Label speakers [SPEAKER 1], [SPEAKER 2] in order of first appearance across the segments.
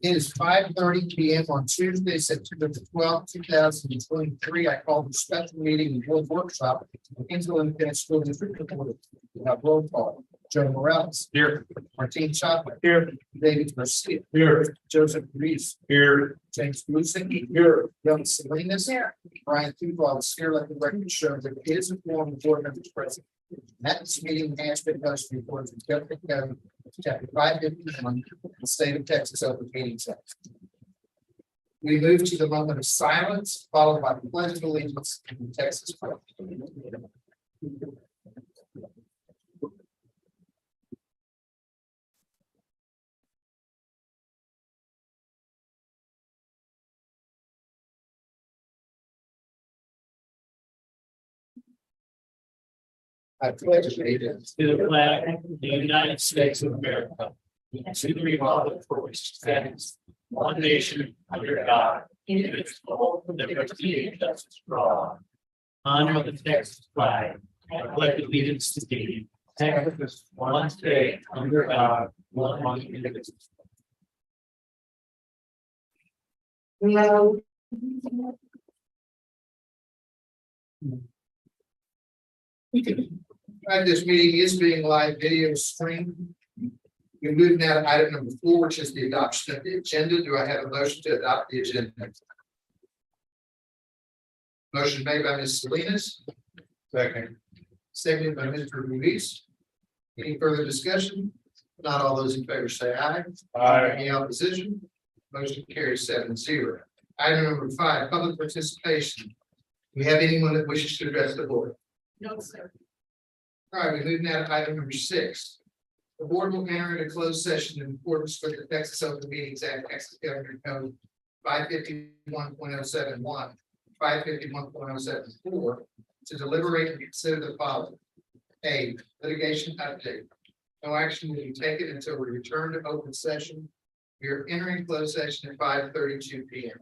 [SPEAKER 1] It is 5:30 p.m. on Tuesday, September the 12th, 2023. I call the special meeting and board workshop into the Independent School District. We have roll call. Joe Morales. Here. Martin Chopper. Here. David Garcia. Here. Joseph Reese. Here. James Lucey. Here. Young Salinas. Here. Brian Duval is here. Let the record show that it is informed the board members present. That this meeting has been hosted for the Government Code, Chapter 551, the State of Texas Open Meetings Act. We move to the moment of silence, followed by the pledge of allegiance to the Texas flag. I pledge allegiance
[SPEAKER 2] to the flag of the United States of America, and to the republic for which it stands, one nation under God, indivisible, with liberty and justice for all. Honor the Texas flag, and pledge allegiance to thee, Texas, one state under God, one indivisible.
[SPEAKER 1] This meeting is being live video streamed. We move now to item number 4, which is the adoption of the agenda. Do I have a motion to adopt the agenda? Motion made by Ms. Salinas. Second. Seconded by Mr. Ruiz. Any further discussion? Not all those in favor say aye.
[SPEAKER 2] Aye.
[SPEAKER 1] Any opposition? Motion carries 7-0. Item number 5, public participation. Do we have anyone that wishes to address the board?
[SPEAKER 3] No, sir.
[SPEAKER 1] All right, we move now to item number 6. The board will enter into closed session in accordance with the Texas Open Meetings Act, Texas Government Code 551.071, 551.074, to deliberate and consider the following. A, litigation update. No action will be taken until we return to open session. We are entering closed session at 5:32 p.m.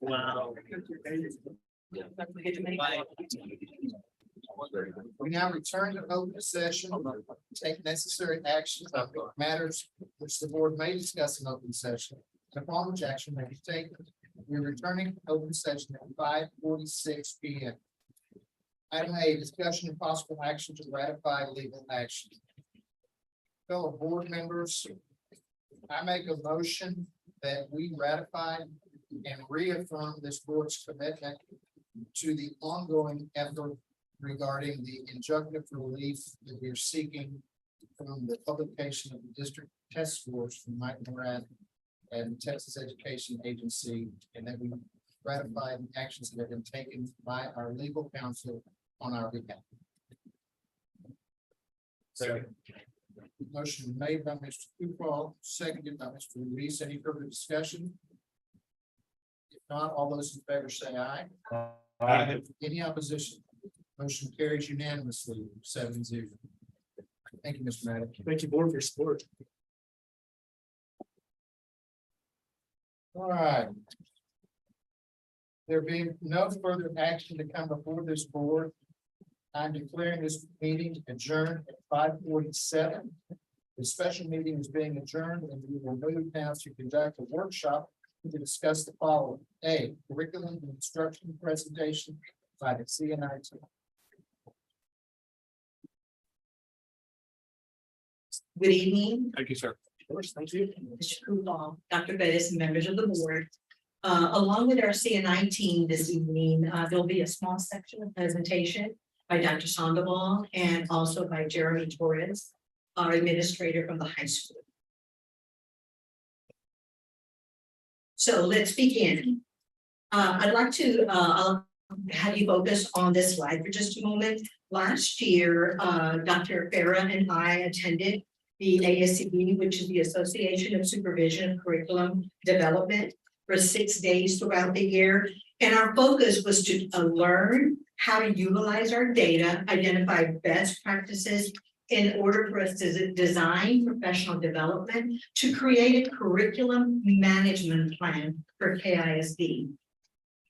[SPEAKER 2] Wow.
[SPEAKER 1] We now return to open session, take necessary action on matters which the board may discuss in open session, upon which action may be taken. We're returning to open session at 5:46 p.m. Item A, discussion and possible action to ratify legal action. Fellow board members, I make a motion that we ratify and reaffirm this board's commitment to the ongoing effort regarding the injunctive relief that we're seeking from the publication of the district test scores from Mike Moran and Texas Education Agency, and that we ratify the actions that have been taken by our legal counsel on our behalf. Motion made by Mr. Cooper, seconded by Mr. Ruiz. Any further discussion? If not, all those in favor say aye.
[SPEAKER 2] Aye.
[SPEAKER 1] Any opposition? Motion carries unanimously, 7-0. Thank you, Mr. Maddox.
[SPEAKER 2] Thank you, board, for your support.
[SPEAKER 1] All right. There being no further action to come before this board, I'm declaring this meeting adjourned at 5:47. The special meeting is being adjourned, and we will move now to conduct a workshop to discuss the following. A, curriculum and instruction presentation by the CNI team.
[SPEAKER 3] Good evening,
[SPEAKER 2] Thank you, sir. Of course, thank you.
[SPEAKER 3] Mr. Kulal, Dr. Bettis, and members of the board. Along with our CNI team this evening, there'll be a small section of presentation by Dr. Sandoval and also by Jeremy Torres, our administrator from the high school. So let's begin. I'd like to I'll have you focus on this slide for just a moment. Last year, Dr. Farah and I attended the ASCB, which is the Association of Supervision of Curriculum Development, for 6 days throughout the year. And our focus was to learn how to utilize our data, identify best practices in order for us to design professional development to create a curriculum management plan for KISD.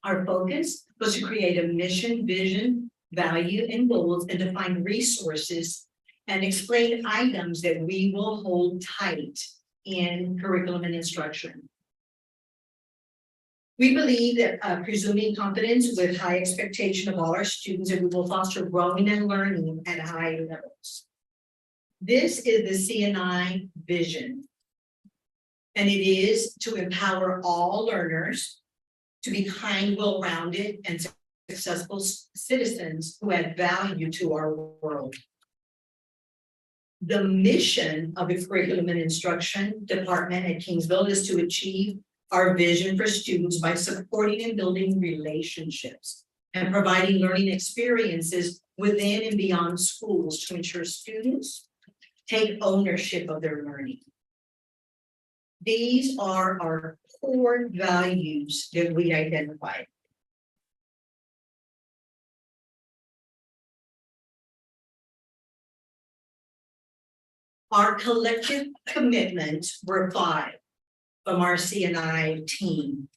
[SPEAKER 3] Our focus was to create a mission, vision, value, and goals, and define resources and explain items that we will hold tight in curriculum and instruction. We believe that presuming confidence with high expectation of all our students, that we will foster growing and learning at high levels. This is the CNI vision, and it is to empower all learners to be kind, well-rounded, and successful citizens who add value to our world. The mission of the Curriculum and Instruction Department at Kingsville is to achieve our vision for students by supporting and building relationships and providing learning experiences within and beyond schools to ensure students take ownership of their learning. These are our core values that we identified. Our collective commitments were 5 from our CNI team.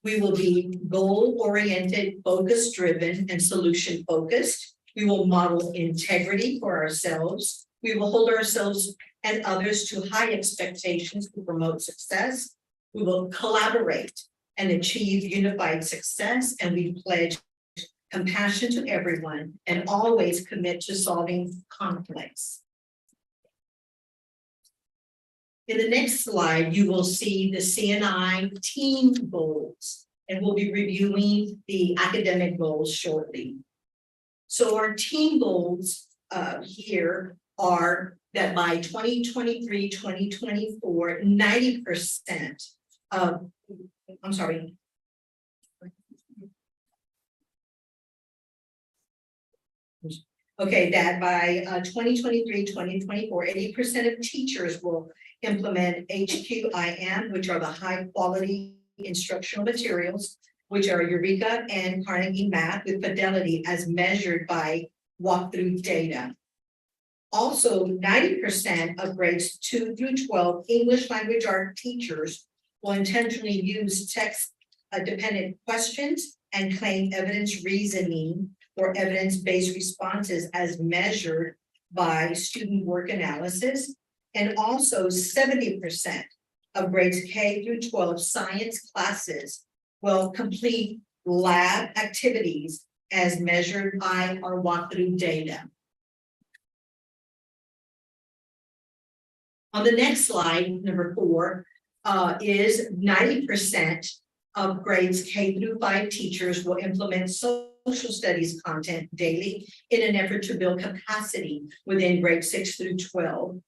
[SPEAKER 3] We will be goal-oriented, focus-driven, and solution-focused. We will model integrity for ourselves. We will hold ourselves and others to high expectations to promote success. We will collaborate and achieve unified success, and we pledge compassion to everyone and always commit to solving conflicts. In the next slide, you will see the CNI team goals, and we'll be reviewing the academic goals shortly. So our team goals here are that by 2023, 2024, 90% of, I'm sorry. Okay, that by 2023, 2024, 80% of teachers will implement HQIM, which are the high quality instructional materials, which are Eureka and Carnegie Math with fidelity as measured by walkthrough data. Also, 90% of grades 2 through 12 English language art teachers will intentionally use text dependent questions and claim evidence reasoning or evidence-based responses as measured by student work analysis. And also 70% of grades K through 12 science classes will complete lab activities as measured by our walkthrough data. On the next slide, number 4, is 90% of grades K through 5 teachers will implement social studies content daily in an effort to build capacity within grades 6 through 12.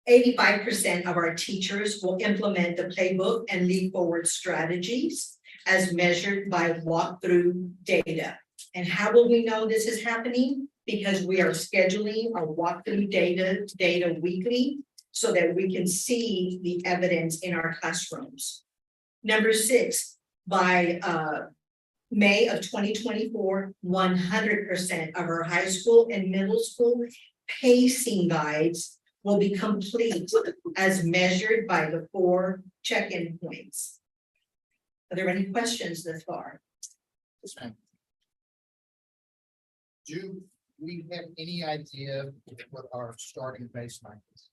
[SPEAKER 3] 85% of our teachers will implement the playbook and lead forward strategies as measured by walkthrough data. And how will we know this is happening? Because we are scheduling our walkthrough data weekly so that we can see the evidence in our classrooms. Number 6, by May of 2024, 100% of our high school and middle school pacing guides will be complete as measured by the 4 check-in points. Are there any questions thus far?
[SPEAKER 1] Yes, ma'am. Do we have any idea what our starting baseline is?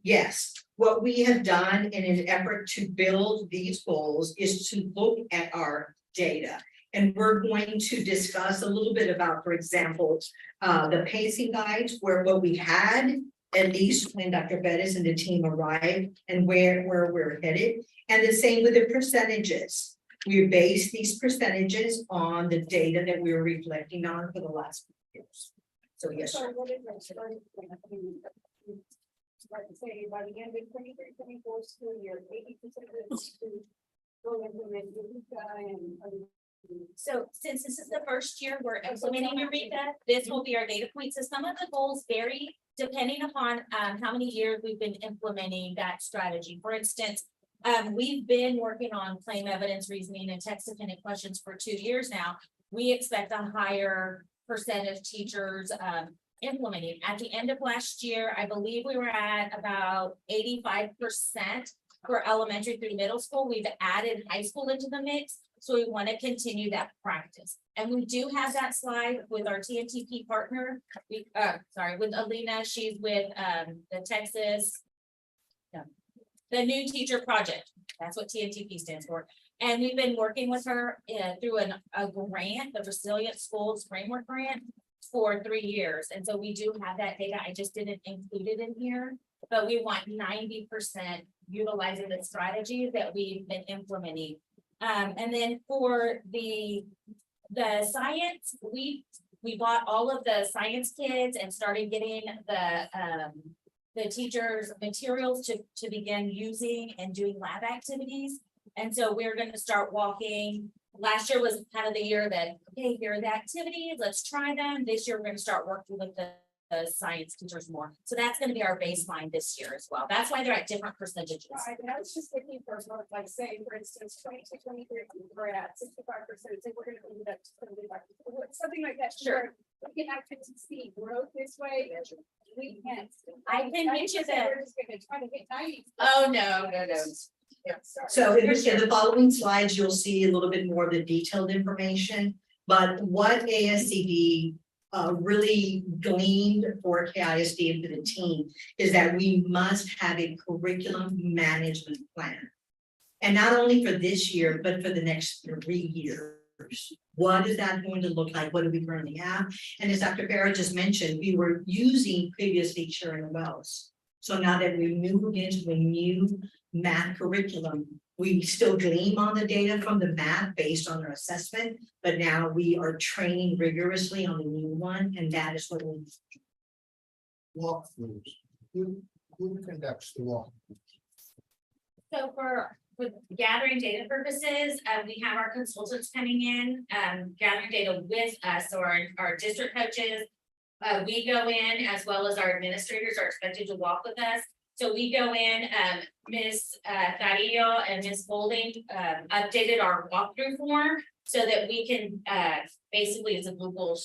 [SPEAKER 3] Yes, what we have done in an effort to build these goals is to look at our data. And we're going to discuss a little bit about, for example, the pacing guides, where what we had, at least when Dr. Bettis and the team arrived, and where we're headed. And the same with the percentages. We base these percentages on the data that we were reflecting on for the last few years. So yes, sir.
[SPEAKER 4] What is our starting point? I mean, like to say, by the end of 23-24 school year, 80% of the students will implement and
[SPEAKER 5] So since this is the first year we're implementing Eureka, this will be our data point. So some of the goals vary depending upon how many years we've been implementing that strategy. For instance, we've been working on claim evidence reasoning and text dependent questions for 2 years now. We expect a higher percent of teachers implementing. At the end of last year, I believe we were at about 85% for elementary through middle school. We've added high school into the mix. So we want to continue that practice. And we do have that slide with our TNTP partner. With Alina, she's with the Texas, the New Teacher Project. That's what TNTP stands for. And we've been working with her through a grant, the Resilient Schools Framework Grant, for 3 years. And so we do have that data. I just didn't include it in here, but we want 90% utilizing the strategies that we've been implementing. And then for the science, we bought all of the science kits and started getting the teachers materials to begin using and doing lab activities. And so we're going to start walking. Last year was kind of the year that, okay, here are the activities, let's try them. This year, we're going to start working with the science teachers more. So that's going to be our baseline this year as well. That's why they're at different percentages.
[SPEAKER 4] I was just thinking for like say, for instance, 22-23, we're at 65%. Say we're going to move that to 75%. Something like that.
[SPEAKER 5] Sure.
[SPEAKER 4] We can actually see growth this way. We can't.
[SPEAKER 5] I can get you that.
[SPEAKER 4] We're just going to try to get 90.
[SPEAKER 5] Oh, no.
[SPEAKER 4] Yeah, sorry.
[SPEAKER 3] So in the following slides, you'll see a little bit more of the detailed information. But what ASCD really gleaned for KISD and for the team is that we must have a curriculum management plan. And not only for this year, but for the next 3 years. What is that going to look like? What do we currently have? And as Dr. Farah just mentioned, we were using previously Sharon Wells. So now that we moved into a new math curriculum, we still glean on the data from the math based on our assessment, but now we are training rigorously on the new one, and that is what we
[SPEAKER 1] Walkthroughs. Who conducts the walkthroughs?
[SPEAKER 5] So for gathering data purposes, we have our consultants coming in, gathering data with us, or our district coaches. We go in, as well as our administrators are expected to walk with us. So we go in, Ms. Thadillo and Ms. Golding updated our walkthrough form so that we can basically, it's a Google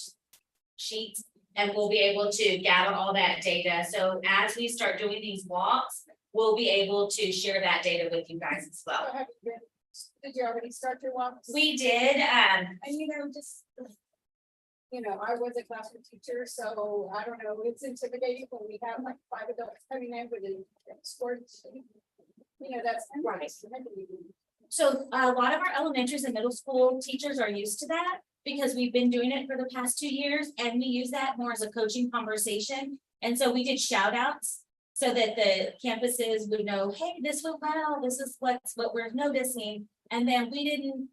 [SPEAKER 5] sheet, and we'll be able to gather all that data. So as we start doing these walks, we'll be able to share that data with you guys as
[SPEAKER 4] So
[SPEAKER 5] well.
[SPEAKER 4] have you been- Did you already start your walks?
[SPEAKER 5] We did,
[SPEAKER 4] And just. I was a classroom teacher, so I don't know, it's intimidating when we have like 5 adults coming in with a sports. That's.
[SPEAKER 5] Right. so a lot of our elementaries and middle school teachers are used to that because we've been doing it for the past 2 years, and we use that more as a coaching conversation. And so we did shout outs so that the campuses would know, hey, this went well, this is what we're noticing. And then we didn't,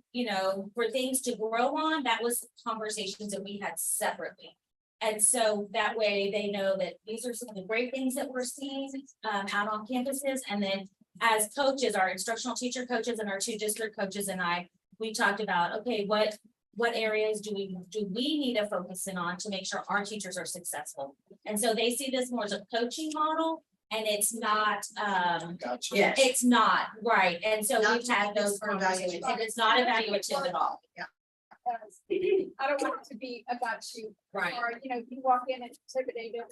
[SPEAKER 5] for things to grow on, that was conversations that we had separately. And so that way they know that these are some of the great things that we're seeing out on campuses. And then as coaches, our instructional teacher coaches and our 2 district coaches and we talked about, okay, what areas do we need to focus in on to make sure our teachers are successful? And so they see this more as a coaching model, and it's not,
[SPEAKER 1] Gotcha.
[SPEAKER 3] Yes.
[SPEAKER 5] it's not, right, and so
[SPEAKER 3] Not
[SPEAKER 5] we've had those
[SPEAKER 3] for
[SPEAKER 5] conversations,
[SPEAKER 3] evaluation.
[SPEAKER 5] and it's not evaluative at all.
[SPEAKER 4] I don't want it to be about you.
[SPEAKER 5] Right.
[SPEAKER 4] Or, you walk in and intimidate everyone.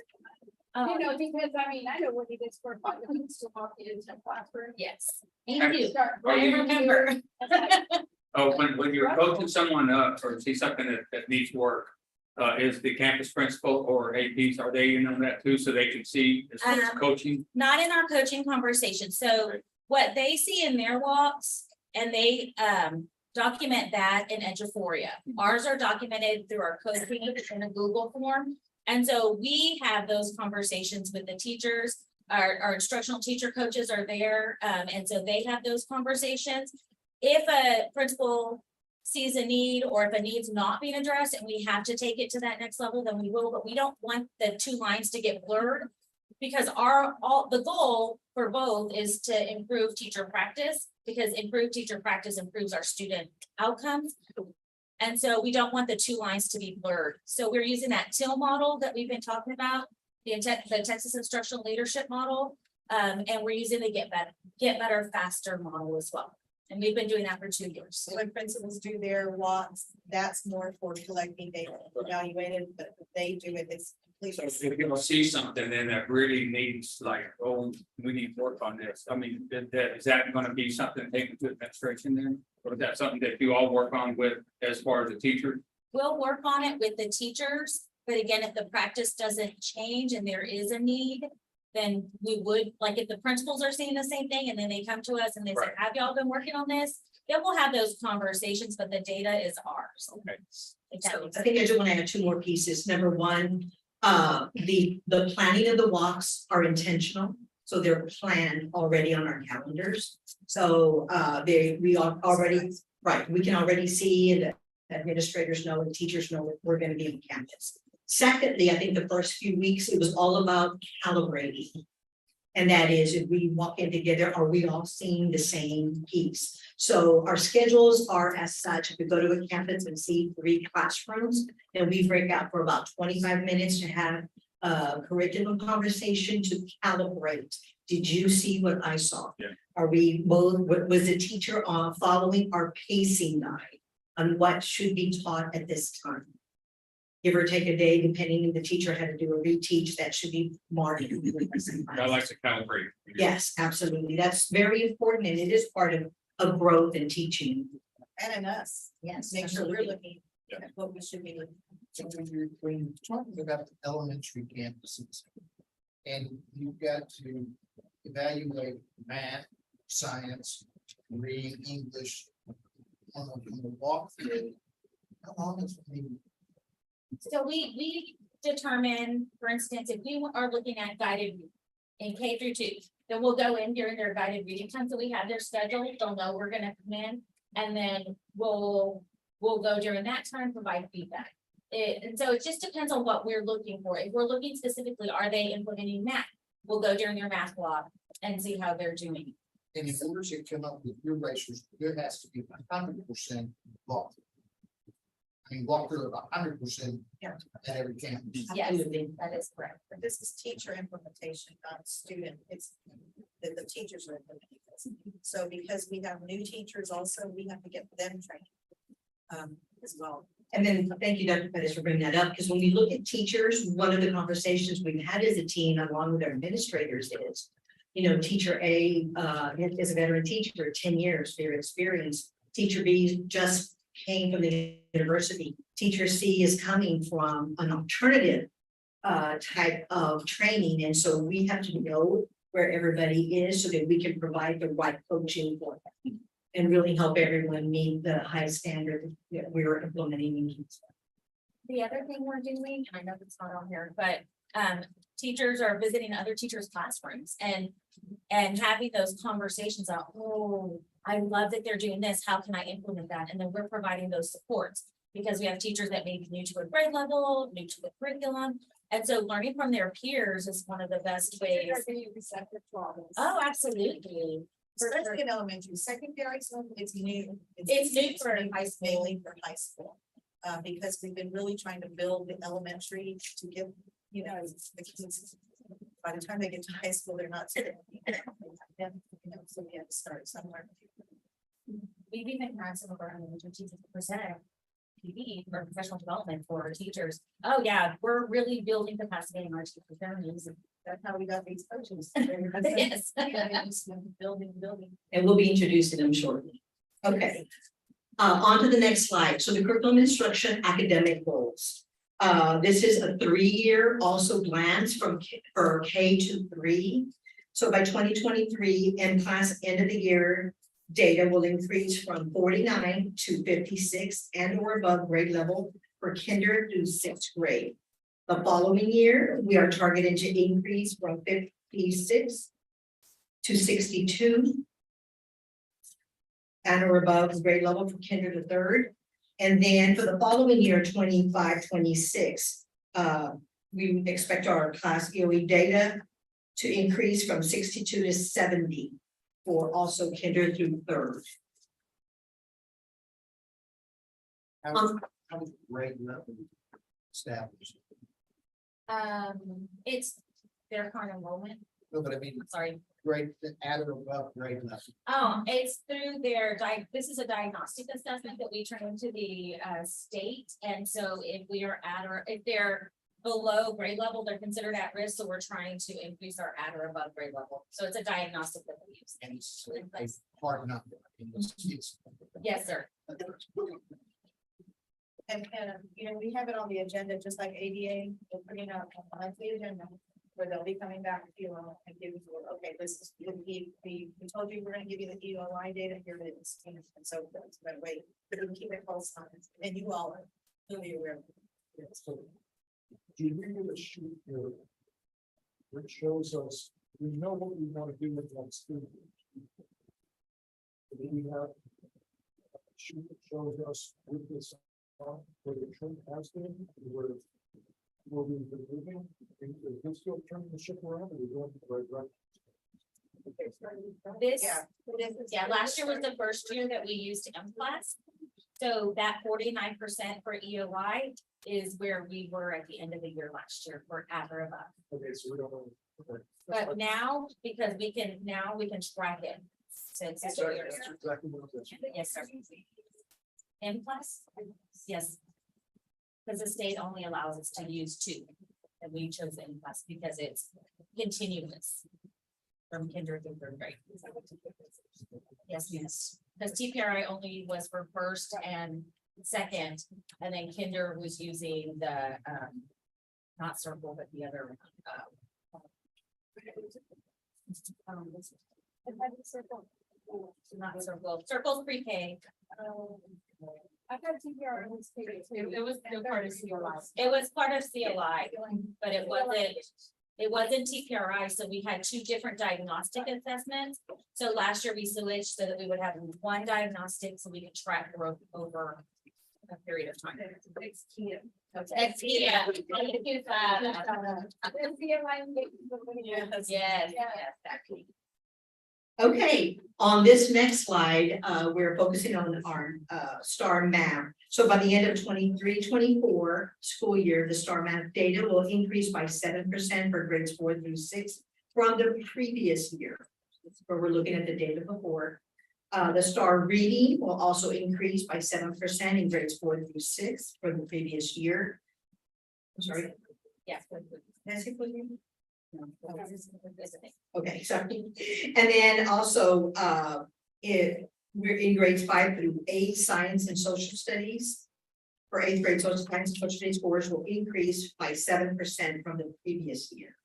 [SPEAKER 4] Because I know what it is for 5 minutes to walk into a classroom.
[SPEAKER 5] Yes, thank you,
[SPEAKER 4] Start
[SPEAKER 2] Are
[SPEAKER 5] I
[SPEAKER 2] you-
[SPEAKER 5] remember.
[SPEAKER 2] Oh, when you're coaching someone up or see something that needs work, is the campus principal or APs, are they in on that too, so they can see as far as coaching?
[SPEAKER 5] Not in our coaching conversation, so what they see in their walks, and they document that in Eduphoria. Ours are documented through our code page in a Google form. And so we have those conversations with the teachers, our instructional teacher coaches are there, and so they have those conversations. If a principal sees a need, or if a need's not being addressed and we have to take it to that next level, then we will, but we don't want the 2 lines to get blurred. Because the goal for both is to improve teacher practice, because improved teacher practice improves our student outcomes. And so we don't want the 2 lines to be blurred. So we're using that TIL model that we've been talking about, the Texas Instructional Leadership Model. And we're using the Get Better, Faster model as well. And we've been doing that for 2 years.
[SPEAKER 6] When principals do their walks, that's more for collecting data, evaluated, but they do it, it's
[SPEAKER 2] So
[SPEAKER 6] completely.
[SPEAKER 2] if you'll see something then that really needs like, oh, we need work on this, I mean, is that gonna be something taken to administration then? Or is that something that you all work on with as far as the teacher?
[SPEAKER 5] We'll work on it with the teachers, but again, if the practice doesn't change and there is a need, then we would, like, if the principals are seeing the same thing and then they come to us and they say,
[SPEAKER 2] Right.
[SPEAKER 5] have y'all been working on this? Then we'll have those conversations, but the data is ours.
[SPEAKER 2] Okay.
[SPEAKER 5] If that
[SPEAKER 3] So
[SPEAKER 5] makes
[SPEAKER 3] I think I do want to add 2 more pieces. Number 1, the planning of the walks are intentional. So they're planned already on our calendars. So we are already, right, we can already see, and the administrators know and teachers know that we're going to be on campus. Secondly, I think the first few weeks, it was all about calibrating. And that is, if we walk in together, are we all seeing the same piece? So our schedules are as such. If we go to a campus and see 3 classrooms, then we break out for about 25 minutes to have a curriculum conversation to calibrate. Did you see what I saw?
[SPEAKER 2] Yeah.
[SPEAKER 3] Are we both, was the teacher following our pacing guide on what should be taught at this time? Give or take a day, depending if the teacher had to do a reteach, that should be marked.
[SPEAKER 2] I like to calibrate.
[SPEAKER 3] Yes, absolutely. That's very important, and it is part of growth and teaching.
[SPEAKER 6] And in us,
[SPEAKER 3] Yes,
[SPEAKER 6] make sure we're
[SPEAKER 3] absolutely.
[SPEAKER 6] looking at what we should be doing.
[SPEAKER 1] So when you're talking about the elementary campuses, and you've got to evaluate math, science, reading, English on a walkthrough, how long is it?
[SPEAKER 5] So we determine, for instance, if we are looking at guided in K through 2, then we'll go in during their guided reading time. So we have their schedule, they'll know we're gonna come in, and then we'll go during that time, provide feedback. And so it just depends on what we're looking for. If we're looking specifically, are they implementing math? We'll go during their math block and see how they're doing.
[SPEAKER 1] And in order to come up with your ratios, there has to be 100% walk. I mean, walkthrough of 100% at every campus.
[SPEAKER 5] Yes,
[SPEAKER 3] Absolutely.
[SPEAKER 5] that is correct.
[SPEAKER 6] But this is teacher implementation, not student, it's the teachers are implementing this. So because we have new teachers also, we have to get them trained as well.
[SPEAKER 3] And then, thank you, Dr. Pettis, for bringing that up, because when we look at teachers, one of the conversations we've had as a team, along with our administrators is, you know, teacher A, is a veteran teacher, 10 years, their experience. Teacher B just came from the university. Teacher C is coming from an alternative type of training, and so we have to know where everybody is so that we can provide the right coaching for them and really help everyone meet the high standard that we're implementing.
[SPEAKER 5] The other thing we're doing, I know it's not on here, but teachers are visiting other teachers' classrooms and having those conversations about, oh, I love that they're doing this. How can I implement that? And then we're providing those supports because we have teachers that may be new to a grade level, new to the curriculum. And so learning from their peers is one of the best ways. Oh, absolutely.
[SPEAKER 6] Especially in elementary, secondary, so it's new.
[SPEAKER 5] It's new for high school.
[SPEAKER 6] Mainly for high school. Because we've been really trying to build the elementary to give, you know, the kids. By the time they get to high school, they're not. So we have to start somewhere.
[SPEAKER 5] We've even had some of our elementary teachers present PD for professional development for our teachers. Oh, yeah, we're really building capacity in our teachers.
[SPEAKER 6] That's how we got these coaches.
[SPEAKER 5] Yes.
[SPEAKER 6] Building.
[SPEAKER 3] And we'll be introducing them shortly. Okay. On to the next slide. So the curriculum instruction academic goals. This is a 3-year also glance for K to 3. So by 2023, in-class end of the year data will increase from 49 to 56 and or above grade level for kinder through 6th grade. The following year, we are targeted to increase from 56 to 62 and or above grade level for kinder to 3rd. And then for the following year, 25-26, we expect our class EOE data to increase from 62 to 70 for also kinder through 3rd.
[SPEAKER 1] How was grade level established?
[SPEAKER 5] It's their current enrollment.
[SPEAKER 1] No, but I mean,
[SPEAKER 5] Sorry.
[SPEAKER 1] grade at or above grade level.
[SPEAKER 5] Oh, it's through their this is a diagnostic assessment that we turn into the state. And so if we are at or if they're below grade level, they're considered at risk. So we're trying to increase our at or above grade level. So it's a diagnostic that we use.
[SPEAKER 1] And it's hard enough in this case.
[SPEAKER 5] Yes, sir.
[SPEAKER 6] And, you know, we have it on the agenda, just like ADA, we're putting out on the agenda, where they'll be coming back to you and give you, okay, this is, we told you we're gonna give you the EOI data, here it is. And so, but wait, but we keep it close on it, and you all are really aware of it.
[SPEAKER 1] So, do you read a sheet here? Which shows us, we know what we want to do with that student. We have a sheet that shows us with this, where the trend has been, where we've been moving. Is this still turning the ship around, or we're going the right direction?
[SPEAKER 5] Yeah, last year was the first year that we used M-Class. So that 49% for EOI is where we were at the end of the year last year for at or above.
[SPEAKER 1] Okay, so we don't know. Okay.
[SPEAKER 5] But now, because we can track it. Since it's
[SPEAKER 1] Sorry, that's exactly what it is.
[SPEAKER 5] yes, sir. M-Class? Yes. Because the state only allows us to use 2. And we chose M-Class because it's continuous. From kinder through 3rd grade. Yes. Because TPRI only was for 1st and 2nd, and then kinder was using the not circle, but the other not circle. Circle's pre-K.
[SPEAKER 4] I've got TPR.
[SPEAKER 5] It was still part of COI. It was part of COI, but it wasn't TPRI, so we had 2 different diagnostic assessments. So last year we switched so that we would have 1 diagnostic so we could track growth over a period of time. Yeah. Yes, exactly.
[SPEAKER 3] Okay, on this next slide, we're focusing on our STAR map. So by the end of 23-24 school year, the STAR map data will increase by 7% for grades 4 through 6 from the previous year. Where we're looking at the data before. The STAR reading will also increase by 7% in grades 4 through 6 for the previous year. I'm sorry.
[SPEAKER 5] Yeah.
[SPEAKER 3] Nancy, put your- No.
[SPEAKER 5] Visiting.
[SPEAKER 3] Okay, sorry. And then also, if we're in grades 5 through 8, science and social studies. For 8th grade social science and social studies scores will increase by 7% from the previous year.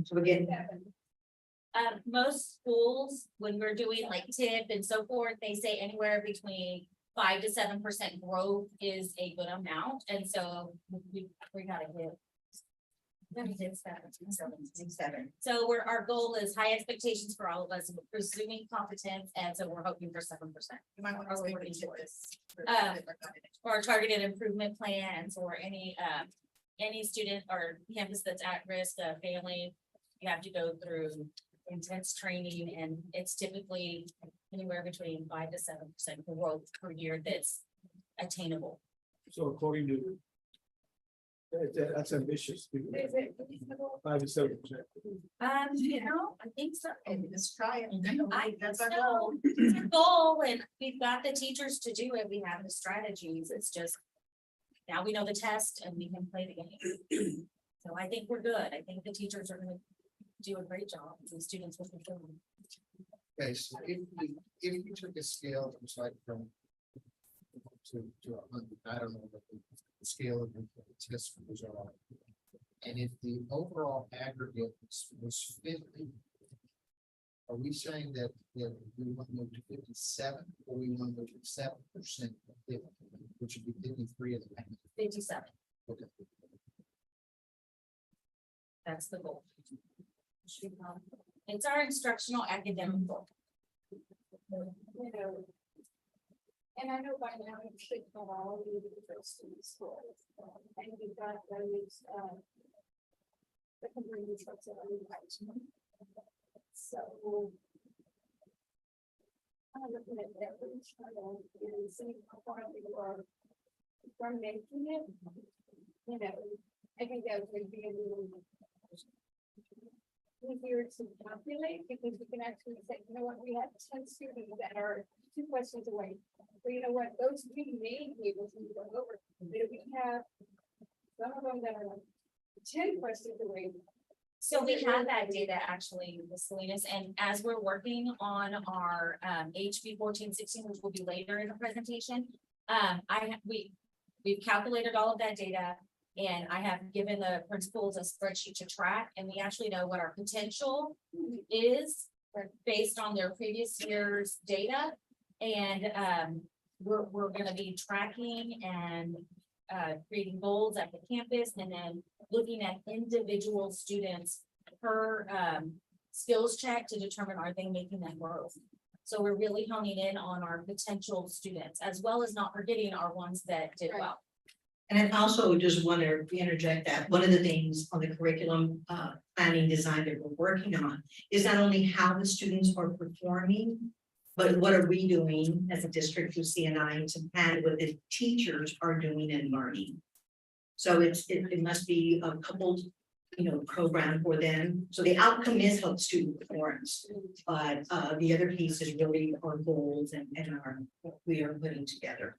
[SPEAKER 3] So again,
[SPEAKER 5] Most schools, when we're doing like TIP and so forth, they say anywhere between 5 to 7% growth is a good amount, and so we gotta hit. We did 7. So our goal is high expectations for all of us, presuming competence, and so we're hoping for 7%.
[SPEAKER 6] You might want to wait for this.
[SPEAKER 5] Or targeted improvement plans, or any student or campus that's at risk, family, you have to go through intense training, and it's typically anywhere between 5 to 7% growth per year that's attainable.
[SPEAKER 7] So according to. That's ambitious.
[SPEAKER 4] Is it reasonable?
[SPEAKER 7] 5 to 7%.
[SPEAKER 5] I think so.
[SPEAKER 6] Let's try it.
[SPEAKER 5] That's our goal. It's our goal, and we've got the teachers to do it. We have the strategies. It's just. Now we know the test and we can play the game. So I think we're good. I think the teachers are gonna do a great job. The students will perform.
[SPEAKER 1] Okay, so if you took a scale, it's like from. To 100, I don't know what the scale of the test scores are. And if the overall aggregate was 50. Are we saying that we want to move to 57, or we want to move to 7% of 50, which would be 53 of the
[SPEAKER 5] 57.
[SPEAKER 1] Okay.
[SPEAKER 5] That's the goal. It's our instructional academic goal.
[SPEAKER 4] You know. And I know by now it should have all the first in the school. And we've got those, the company trucks that are right. So. I'm looking at that, and seeing how far we are from making it. You know, I think that would be a little easier to calculate, because we can actually say, you know what, we have 10 students that are 2 questions away. So you know what, those we may be able to go over, but if we have some of them that are like 10 questions away.
[SPEAKER 5] So we have that data actually, Ms. Salinas, and as we're working on our HB 1416, which will be later in the presentation, we've calculated all of that data, and I have given the principals a spreadsheet to track, and we actually know what our potential is based on their previous year's data. And we're gonna be tracking and creating goals at the campus, and then looking at individual students per skills check to determine, are they making that growth? So we're really honing in on our potential students, as well as not forgetting our ones that did well.
[SPEAKER 3] and I also just want to interject that one of the things on the curriculum planning design that we're working on is not only how the students are performing, but what are we doing as a district through CNI to plan what the teachers are doing and learning. So it must be a coupled, program for them. So the outcome is help student performance, but the other piece is really our goals and what we are putting together.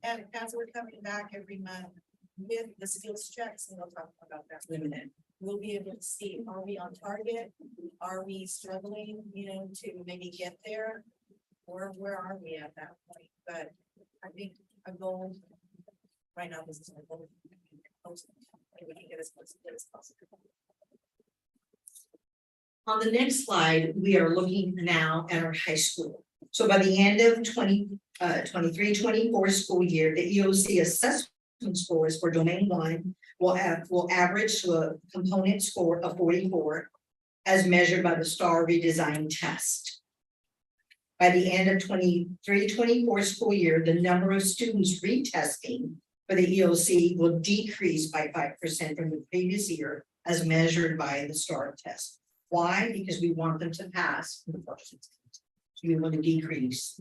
[SPEAKER 6] And as we're coming back every month with the skills checks, and we'll talk about that in a minute, we'll be able to see, are we on target? Are we struggling, to maybe get there? Or where are we at that point? But I think a goal right now, this is my goal. We can get as close to it as possible.
[SPEAKER 3] On the next slide, we are looking now at our high school. So by the end of 23-24 school year, the EOC assessment scores for domain 1 will average to a component score of 44 as measured by the STAR redesign test. By the end of 23-24 school year, the number of students retesting for the EOC will decrease by 5% from the previous year as measured by the STAR test. Why? Because we want them to pass. So we want to decrease.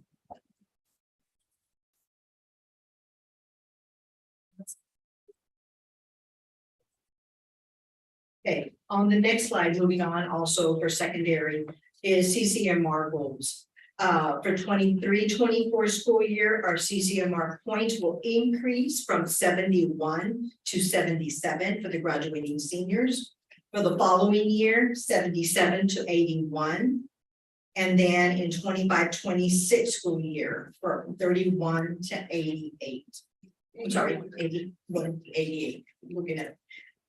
[SPEAKER 3] Okay, on the next slide, moving on also for secondary is CCMR goals. For 23-24 school year, our CCMR points will increase from 71 to 77 for the graduating seniors. For the following year, 77 to 81. And then in 25-26 school year, from 31 to 88. I'm sorry, 81 to 88, looking at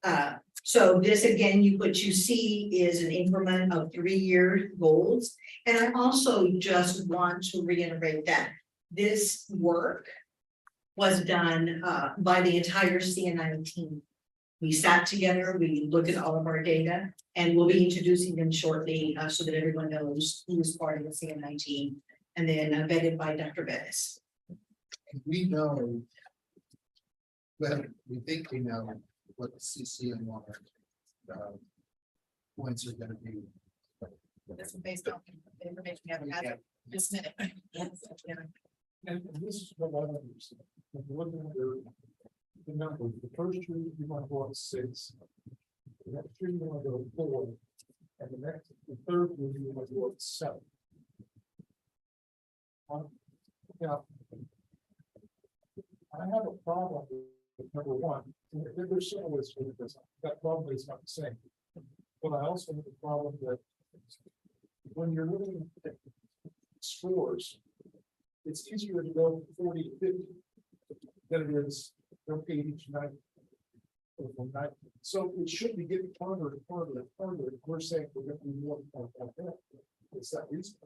[SPEAKER 3] it. So this again, what you see is an increment of 3-year goals. And I also just want to reiterate that this work was done by the entire CNI team. We sat together, we looked at all of our data, and we'll be introducing them shortly so that everyone knows who is part of the CNI team. And then vetted by Dr. Bettis.
[SPEAKER 1] We know. Well, we think we know what the CCMR points are gonna be.
[SPEAKER 6] This is based on the information we have as of this minute. Yes.
[SPEAKER 7] And this is what I understand. If you're looking at the numbers, the first year you want to go up 6. The next year you want to go 4. And the third year you want to go up 7. Now, I have a problem with number 1. There's several ways to look at this. That problem is not the same. But I also have a problem that when you're looking at scores, it's easier to go 40 to 50 than it is to 80 to 90. So it should be getting farther and farther and farther. We're saying we're going to be more like that. It's that reason.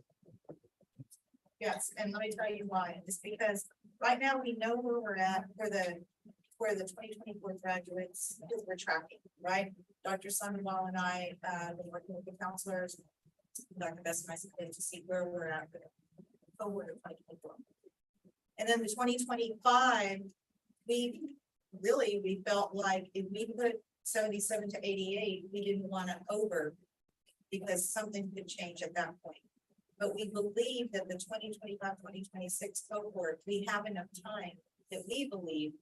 [SPEAKER 6] Yes, and let me tell you why. It's because right now we know where we're at for the 2024 graduates that we're tracking, right? Dr. Sandoval and I been working with the counselors, Dr. Best and I to see where we're at for the cohort of 2024. And then the 2025, we felt like if we put 77 to 88, we didn't want to over because something could change at that point. But we believe that the 2025-2026 cohort, we have enough time that we believe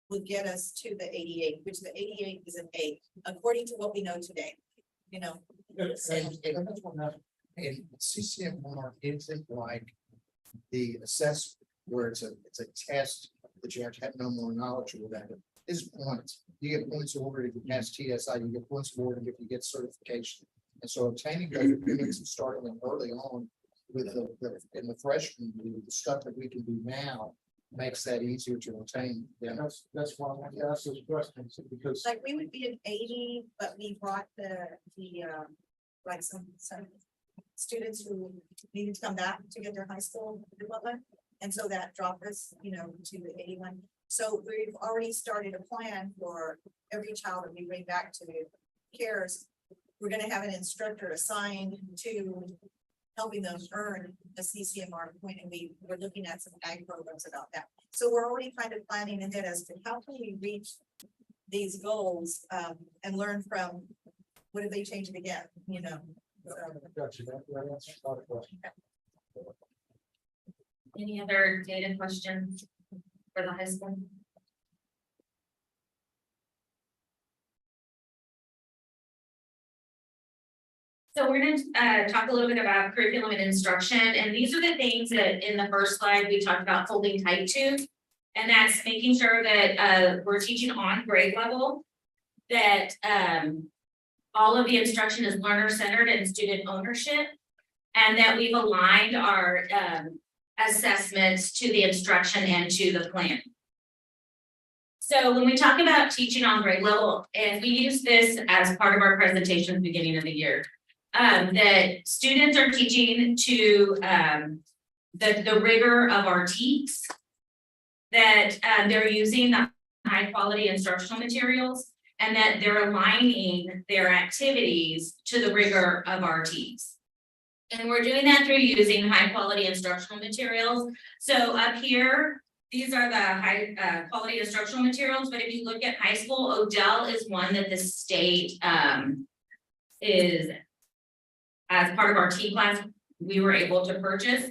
[SPEAKER 6] will get us to the 88, which the 88 is an 8, according to what we know today. You know,
[SPEAKER 1] And CCMR isn't like the assessment where it's a test that you have to have no more knowledge of that. It's points. You get points awarded if you pass TSI, you get points awarded if you get certification. And so obtaining those agreements and starting them early on with in the freshman year, the stuff that we can do now makes that easier to obtain.
[SPEAKER 7] Yeah, that's why I want to ask those questions because
[SPEAKER 6] like we would be an 80, but we brought the like some students who needed to come back to get their high school diploma. And so that dropped us, to the 81. So we've already started a plan for every child that we bring back to CARES. We're going to have an instructor assigned to helping them earn a CCMR point, and we're looking at some ag programs about that. So we're already kind of planning ahead as to how can we reach these goals and learn from what if they change it again,
[SPEAKER 7] Gotcha. That answers a lot of questions.
[SPEAKER 5] Any other data questions for the high school? So we're going to talk a little bit about curriculum and instruction, and these are the things that in the first slide we talked about holding tight to, and that's making sure that we're teaching on grade level, that all of the instruction is learner-centered and student ownership, and that we've aligned our assessments to the instruction and to the plan. So when we talk about teaching on grade level, and we use this as part of our presentation at the beginning of the year, that students are teaching to the rigor of our TEKS, that they're using the high quality instructional materials, and that they're aligning their activities to the rigor of our TEKS. And we're doing that through using high quality instructional materials. So up here, these are the high quality instructional materials, but if you look at high school, Odell is one that the state is, as part of our T class, we were able to purchase.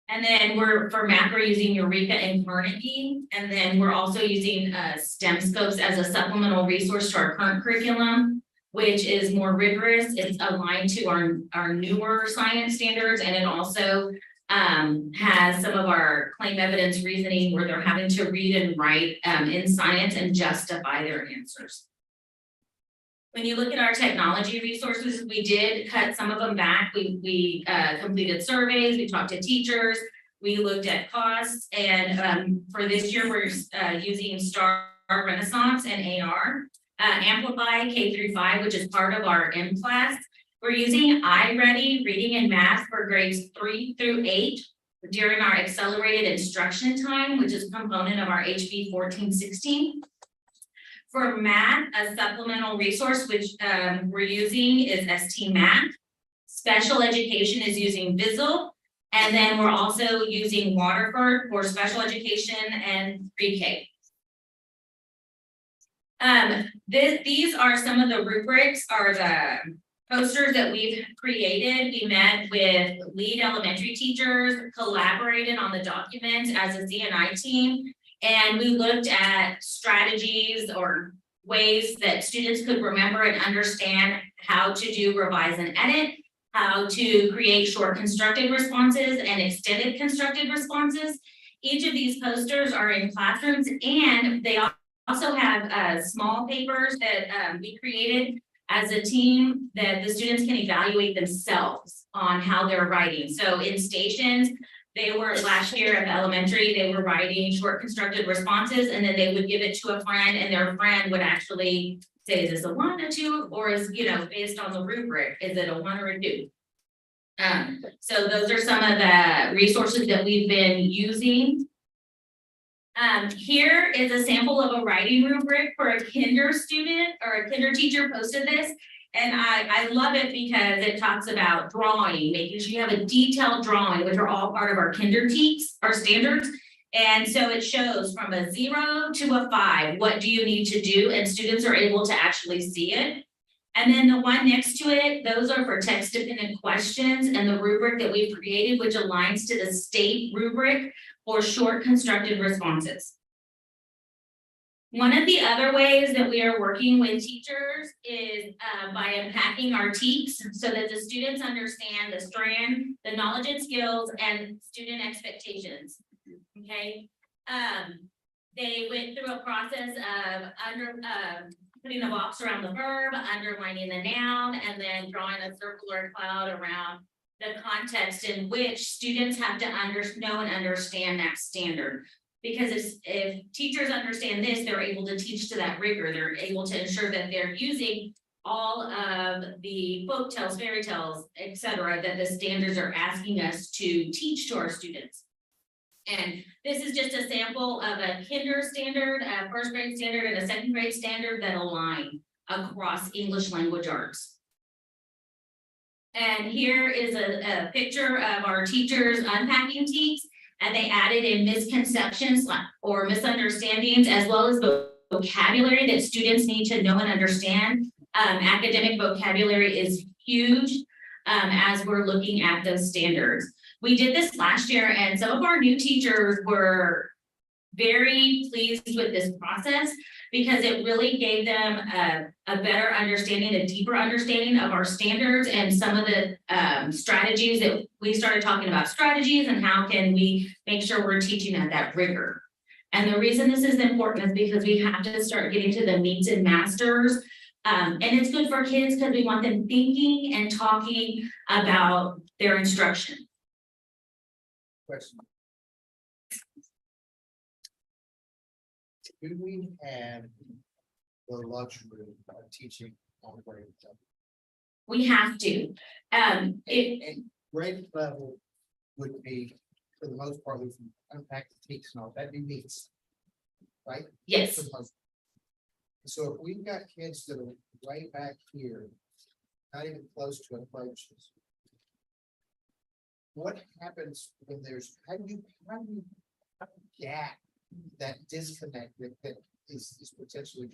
[SPEAKER 5] And then for math, we're using Eureka and Carnegie. And then we're also using STEM Scopes as a supplemental resource to our current curriculum, which is more rigorous. It's aligned to our newer science standards, and it also has some of our claim evidence reasoning where they're having to read and write in science and justify their answers. When you look at our technology resources, we did cut some of them back. We completed surveys, we talked to teachers, we looked at costs, and for this year, we're using Star Renaissance and AR. Amplify K-5, which is part of our M class. We're using iReady reading and math for grades 3 through 8 during our accelerated instruction time, which is a component of our HB 1416. For math, a supplemental resource which we're using is ST Math. Special education is using Vizzle. And then we're also using Waterford for special education and pre-K. These are some of the rubrics or the posters that we've created. We met with lead elementary teachers, collaborated on the documents as a CNI team, and we looked at strategies or ways that students could remember and understand how to do revise and edit, how to create short constructed responses and extended constructed responses. Each of these posters are in classrooms, and they also have small papers that we created as a team that the students can evaluate themselves on how they're writing. So in stations, they were last year at the elementary, they were writing short constructed responses, and then they would give it to a friend, and their friend would actually say, is this a 1, a 2, or is, based on the rubric, is it a 1 or a 2? So those are some of the resources that we've been using. Here is a sample of a writing rubric for a kinder student, or a kinder teacher posted this. And I love it because it talks about drawing, making sure you have a detailed drawing, which are all part of our kinder teaks, our standards. And so it shows from a 0 to a 5, what do you need to do? And students are able to actually see it. And then the one next to it, those are for text dependent questions, and the rubric that we've created, which aligns to the state rubric for short constructed responses. One of the other ways that we are working with teachers is by unpacking our teaks so that the students understand the strand, the knowledge and skills, and student expectations. Okay. They went through a process of putting a box around the verb, underlining the noun, and then drawing a circle or a cloud around the context in which students have to know and understand that standard. Because if teachers understand this, they're able to teach to that rigor. They're able to ensure that they're using all of the folk tales, fairy tales, etc., that the standards are asking us to teach to our students. And this is just a sample of a kinder standard, a first grade standard, and a second grade standard that align across English language arts. And here is a picture of our teachers unpacking teaks, and they added in misconceptions or misunderstandings, as well as the vocabulary that students need to know and understand. Academic vocabulary is huge as we're looking at those standards. We did this last year, and some of our new teachers were very pleased with this process because it really gave them a better understanding, a deeper understanding of our standards and some of the strategies that we started talking about strategies and how can we make sure we're teaching at that rigor. And the reason this is important is because we have to start getting to the meets and masters. And it's good for kids because we want them thinking and talking about their instruction.
[SPEAKER 1] Question. Do we have the luxury of teaching on grade level?
[SPEAKER 5] We have to.
[SPEAKER 1] And grade level would be, for the most part, we can unpack the teaks and all that, be needs. Right?
[SPEAKER 5] Yes.
[SPEAKER 1] For the most- So if we've got kids that are way back here, not even close to approaches. What happens when there's, how do you gap that disconnect that is potentially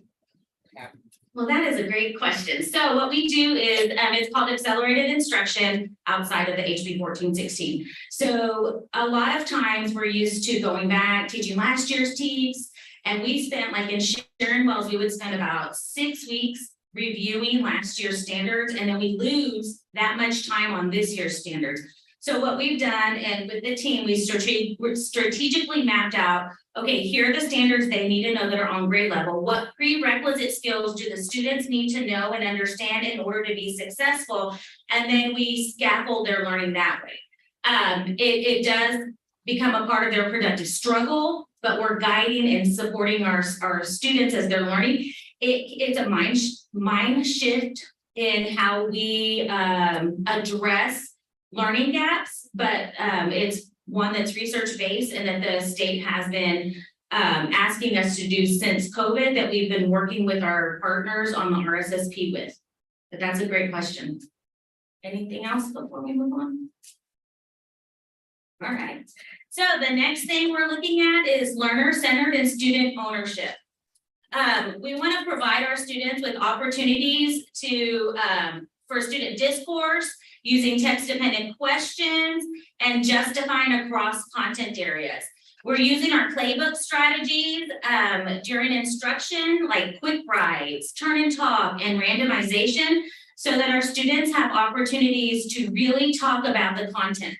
[SPEAKER 1] happening?
[SPEAKER 5] Well, that is a great question. So what we do is, it's called accelerated instruction outside of the HB 1416. So a lot of times we're used to going back, teaching last year's teaks, and we spent, like in Sharon Wells, we would spend about 6 weeks reviewing last year's standards, and then we lose that much time on this year's standards. So what we've done, and with the team, we strategically mapped out, okay, here are the standards they need to know that are on grade level. What prerequisite skills do the students need to know and understand in order to be successful? And then we scaffold their learning that way. It does become a part of their productive struggle, but we're guiding and supporting our students as they're learning. It's a mind shift in how we address learning gaps, but it's one that's research-based and that the state has been asking us to do since COVID, that we've been working with our partners on the RSSP with. But that's a great question. Anything else before we move on? All right, so the next thing we're looking at is learner-centered and student ownership. We want to provide our students with opportunities to for student discourse, using text-dependent questions, and justifying across content areas. We're using our playbook strategies during instruction, like quick writes, turn and talk, and randomization, so that our students have opportunities to really talk about the content.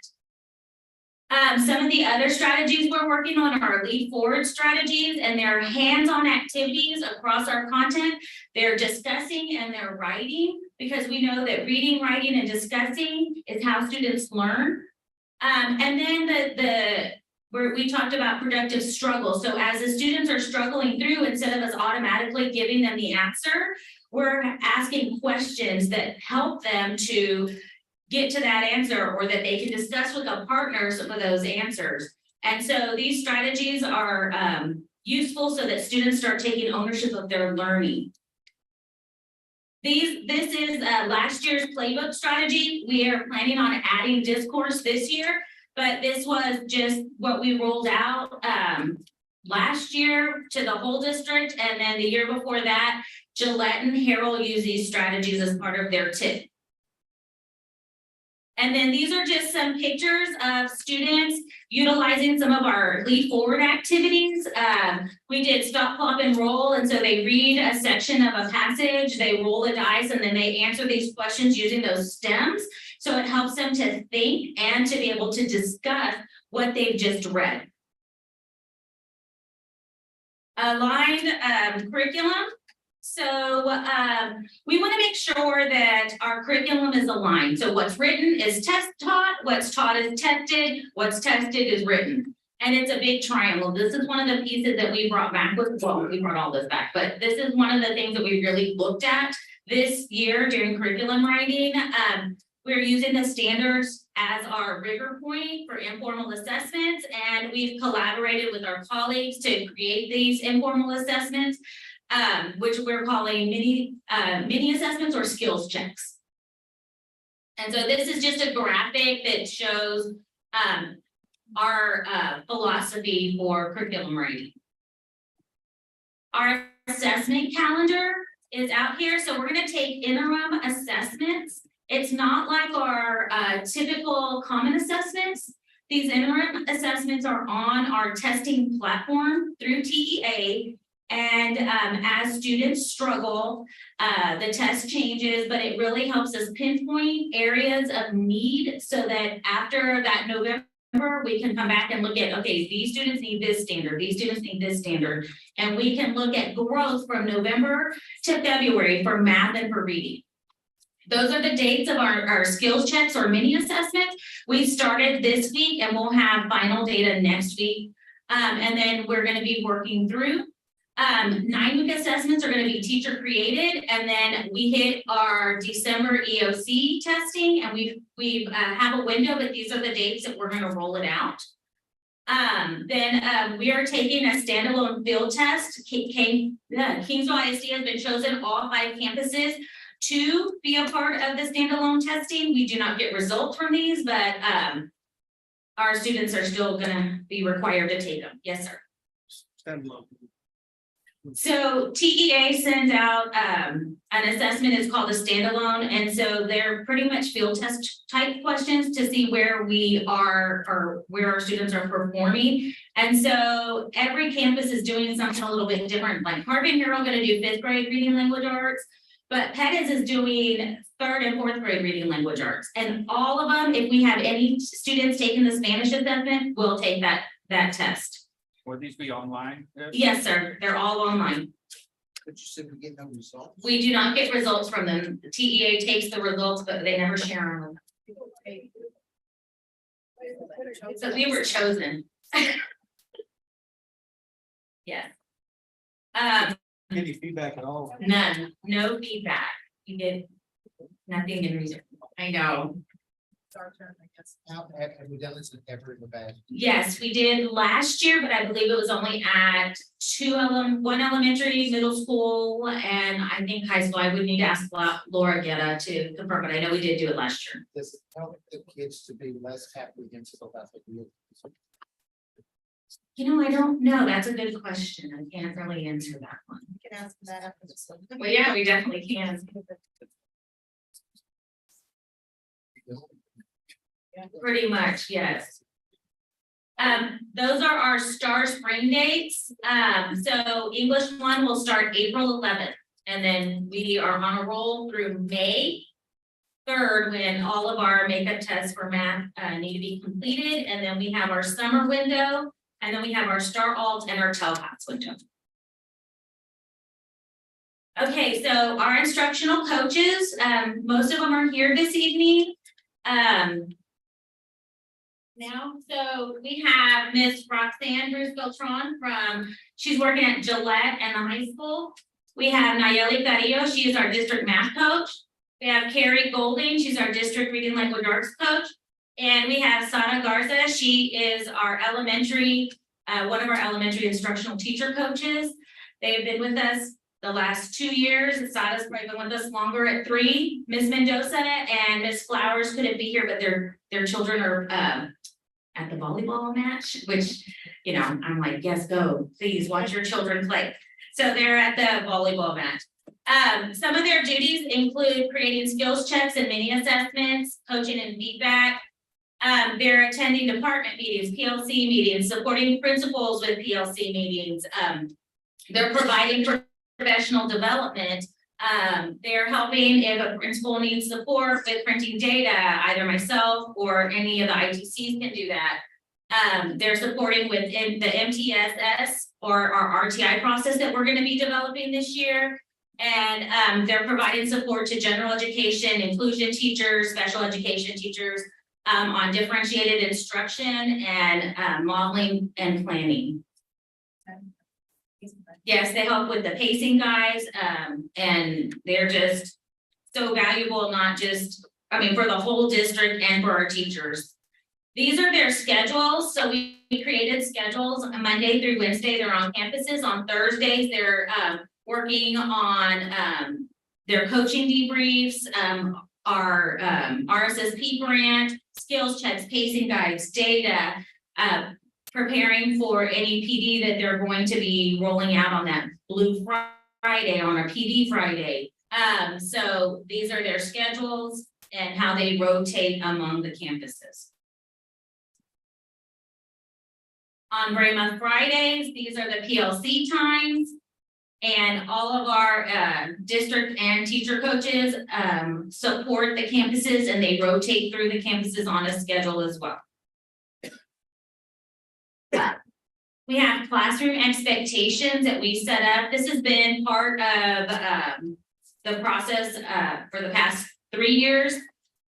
[SPEAKER 5] Some of the other strategies we're working on are lead forward strategies, and they're hands-on activities across our content. They're discussing and they're writing, because we know that reading, writing, and discussing is how students learn. And then we talked about productive struggle. So as the students are struggling through, instead of us automatically giving them the answer, we're asking questions that help them to get to that answer, or that they can discuss with a partner some of those answers. And so these strategies are useful so that students start taking ownership of their learning. This is last year's playbook strategy. We are planning on adding discourse this year, but this was just what we rolled out last year to the whole district. And then the year before that, Gillette and Harrell use these strategies as part of their tip. And then these are just some pictures of students utilizing some of our lead forward activities. We did stop, plop, and roll. And so they read a section of a passage, they roll the dice, and then they answer these questions using those stems. So it helps them to think and to be able to discuss what they've just read. Aligned curriculum. So we want to make sure that our curriculum is aligned. So what's written is taught, what's taught is tested, what's tested is written. And it's a big triangle. This is one of the pieces that we brought back with, well, we brought all this back, but this is one of the things that we really looked at this year during curriculum writing. We're using the standards as our rigor point for informal assessments, and we've collaborated with our colleagues to create these informal assessments, which we're calling mini assessments or skills checks. And so this is just a graphic that shows our philosophy for curriculum writing. Our assessment calendar is out here. So we're going to take interim assessments. It's not like our typical common assessments. These interim assessments are on our testing platform through TEA. And as students struggle, the test changes, but it really helps us pinpoint areas of need so that after that November, we can come back and look at, okay, these students need this standard, these students need this standard. And we can look at growth from November to February for math and for reading. Those are the dates of our skills checks or mini assessments. We started this week and we'll have final data next week. And then we're going to be working through 9-week assessments are going to be teacher created, and then we hit our December EOC testing, and we have a window, but these are the dates that we're going to roll it out. Then we are taking a standalone field test. Kingsville ISD has been chosen, all 5 campuses, to be a part of the standalone testing. We do not get results from these, but our students are still going to be required to take them. Yes, sir.
[SPEAKER 1] Standalone.
[SPEAKER 5] So TEA sends out an assessment. It's called a standalone, and so they're pretty much field test type questions to see where we are or where our students are performing. And so every campus is doing something a little bit different. Like Harvey and Harold are going to do 5th grade reading language arts. But Pettis is doing 3rd and 4th grade reading language arts, and all of them, if we have any students taking the Spanish assessment, will take that test.
[SPEAKER 2] Will these be online?
[SPEAKER 5] Yes, sir, they're all online.
[SPEAKER 1] But you said we get no results.
[SPEAKER 5] We do not get results from them. The TEA takes the results, but they never share them. So we were chosen. Yes.
[SPEAKER 7] Any feedback at all?
[SPEAKER 5] None, no feedback. You did nothing in reason. I know.
[SPEAKER 6] It's our turn, I guess.
[SPEAKER 1] How have we done this ever in the past?
[SPEAKER 5] Yes, we did last year, but I believe it was only at one elementary, middle school, and I think high school. I would need to ask Laura Guetta to confirm, but I know we did do it last year.
[SPEAKER 1] Does it help the kids to be less apprehensive about the real?
[SPEAKER 5] You know, I don't know. That's a good question. I can't really answer that one.
[SPEAKER 6] You can ask that after this one.
[SPEAKER 5] Well, yeah, we definitely can. Pretty much, yes. Those are our star spring dates. So English 1 will start April 11th, and then we are on a roll through May 3rd, when all of our makeup tests for math need to be completed, and then we have our summer window, and then we have our star alt and our TELPAS window. Okay, so our instructional coaches, most of them are here this evening. Now, so we have Miss Roxanne Bruce Beltran she's working at Gillette and the high school. We have Nayeli Carrillo, she is our district math coach. We have Carrie Golding, she's our district reading language arts coach. And we have Sana Garza, she is our elementary, one of our elementary instructional teacher coaches. They have been with us the last 2 years. Sada's probably been with us longer at 3. Miss Mendoza and Miss Flowers couldn't be here, but their children are at the volleyball match, which, you know, I'm like, yes, go, please watch your children play. So they're at the volleyball match. Some of their duties include creating skills checks and mini assessments, coaching and feedback. They're attending department meetings, PLC meetings, supporting principals with PLC meetings. They're providing professional development. They're helping if a principal needs support with printing data, either myself or any of the ITCs can do that. They're supporting with the MTSS or our RTI process that we're going to be developing this year. And they're providing support to general education, inclusion teachers, special education teachers on differentiated instruction and modeling and planning. Yes, they help with the pacing guys, and they're just so valuable, not just, I mean, for the whole district and for our teachers. These are their schedules. So we created schedules Monday through Wednesday. They're on campuses. On Thursdays, they're working on their coaching debriefs, our RSSP grant, skills checks, pacing guides, data, preparing for any PD that they're going to be rolling out on that Blue Friday, on a PD Friday. So these are their schedules and how they rotate among the campuses. On Brahma Fridays, these are the PLC times. And all of our district and teacher coaches support the campuses, and they rotate through the campuses on a schedule as well. We have classroom expectations that we set up. This has been part of the process for the past 3 years.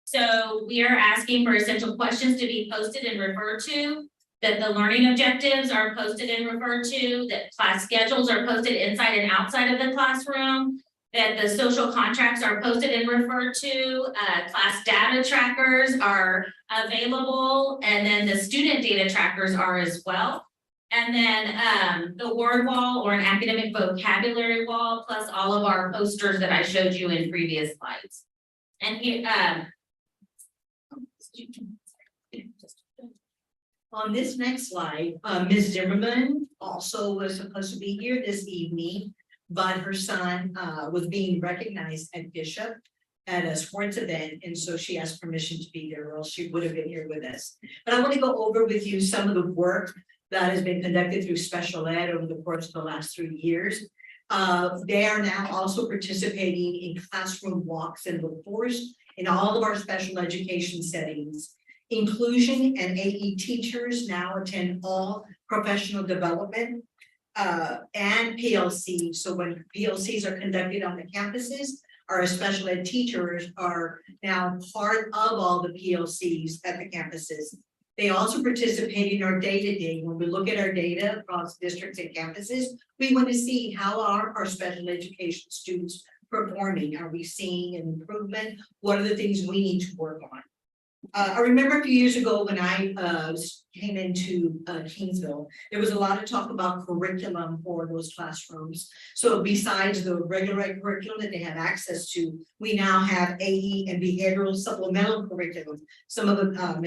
[SPEAKER 5] So we are asking for essential questions to be posted and referred to, that the learning objectives are posted and referred to, that class schedules are posted inside and outside of the classroom, that the social contracts are posted and referred to, class data trackers are available, and then the student data trackers are as well. And then the word wall or an academic vocabulary wall, plus all of our posters that I showed you in previous slides. And here,
[SPEAKER 3] on this next slide, Ms. Zimmerman also was supposed to be here this evening, but her son was being recognized at Bishop at a sports event, and so she asked permission to be there, or else she would have been here with us. But I want to go over with you some of the work that has been conducted through special ed over the course of the last 3 years. They are now also participating in classroom walks in the forest in all of our special education settings. Inclusion and AE teachers now attend all professional development and PLC. So when PLCs are conducted on the campuses, our special ed teachers are now part of all the PLCs at the campuses. They also participate in our day-to-day. When we look at our data across districts and campuses, we want to see how are our special education students performing? Are we seeing an improvement? What are the things we need to work on? I remember a few years ago when I came into Kingsville, there was a lot of talk about curriculum for those classrooms. So besides the regular curriculum that they have access to, we now have AE and behavioral supplemental curriculum. Some of them,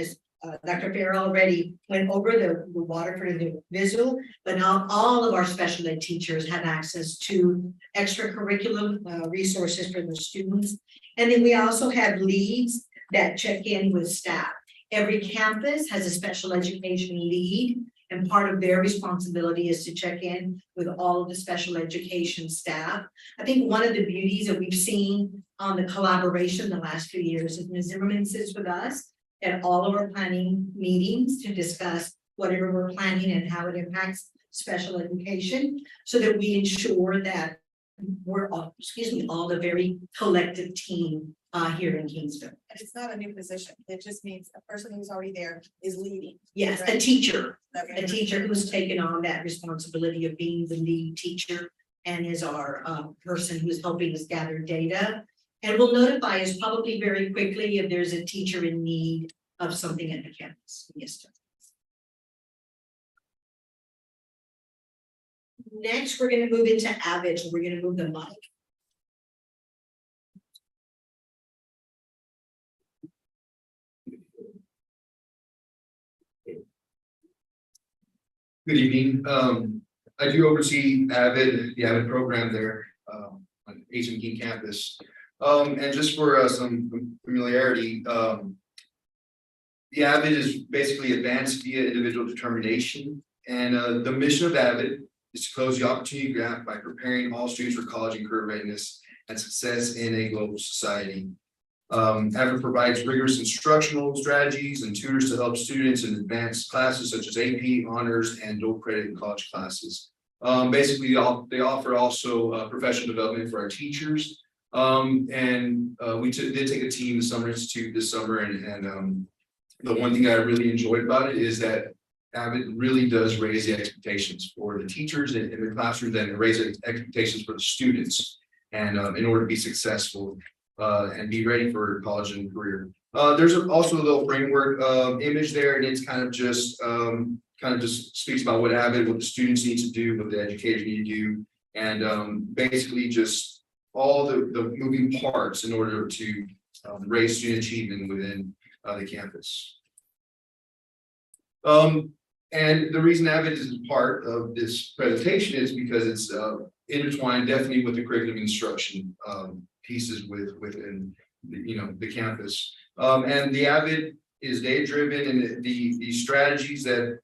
[SPEAKER 3] Dr. Fair already went over the Waterford and the visual, but now all of our special ed teachers have access to extracurricular resources for the students. And then we also have leads that check in with staff. Every campus has a special education lead, and part of their responsibility is to check in with all of the special education staff. I think one of the beauties that we've seen on the collaboration the last few years is Ms. Zimmerman sits with us at all of our planning meetings to discuss whatever we're planning and how it impacts special education, so that we ensure that we're all, all the very collective team here in Kingsville.
[SPEAKER 6] And it's not a new position. It just means a person who's already there is leading.
[SPEAKER 3] Yes,
[SPEAKER 6] Right.
[SPEAKER 3] a teacher
[SPEAKER 6] Okay.
[SPEAKER 3] who's taken on that responsibility of being the lead teacher and is our person who's helping us gather data. And will notify us probably very quickly if there's a teacher in need of something at the campus. Yes, sir. Next, we're going to move into Avid. We're going to move the mic.
[SPEAKER 8] Good evening. I do oversee the Avid program there on HMK campus. And just for some familiarity, the Avid is basically advanced via individual determination. And the mission of Avid is to close the opportunity gap by preparing all students for college and career readiness and success in a global society. Avid provides rigorous instructional strategies and tutors to help students in advanced classes such as AP, honors, and dual credit college classes. Basically, they offer also professional development for our teachers. We did take a team, the Summer Institute, this summer, and the one thing I really enjoyed about it is that Avid really does raise the expectations for the teachers in the classroom, and raise the expectations for the students, and in order to be successful and be ready for college and career. There's also a little framework image there, and it's kind of just speaks about what Avid, what the students need to do, what the educators need to do, and basically just all the moving parts in order to raise student achievement within the campus. And the reason Avid is part of this presentation is because it's intertwined definitely with the curriculum instruction pieces within the campus. And the Avid is data driven, and the strategies that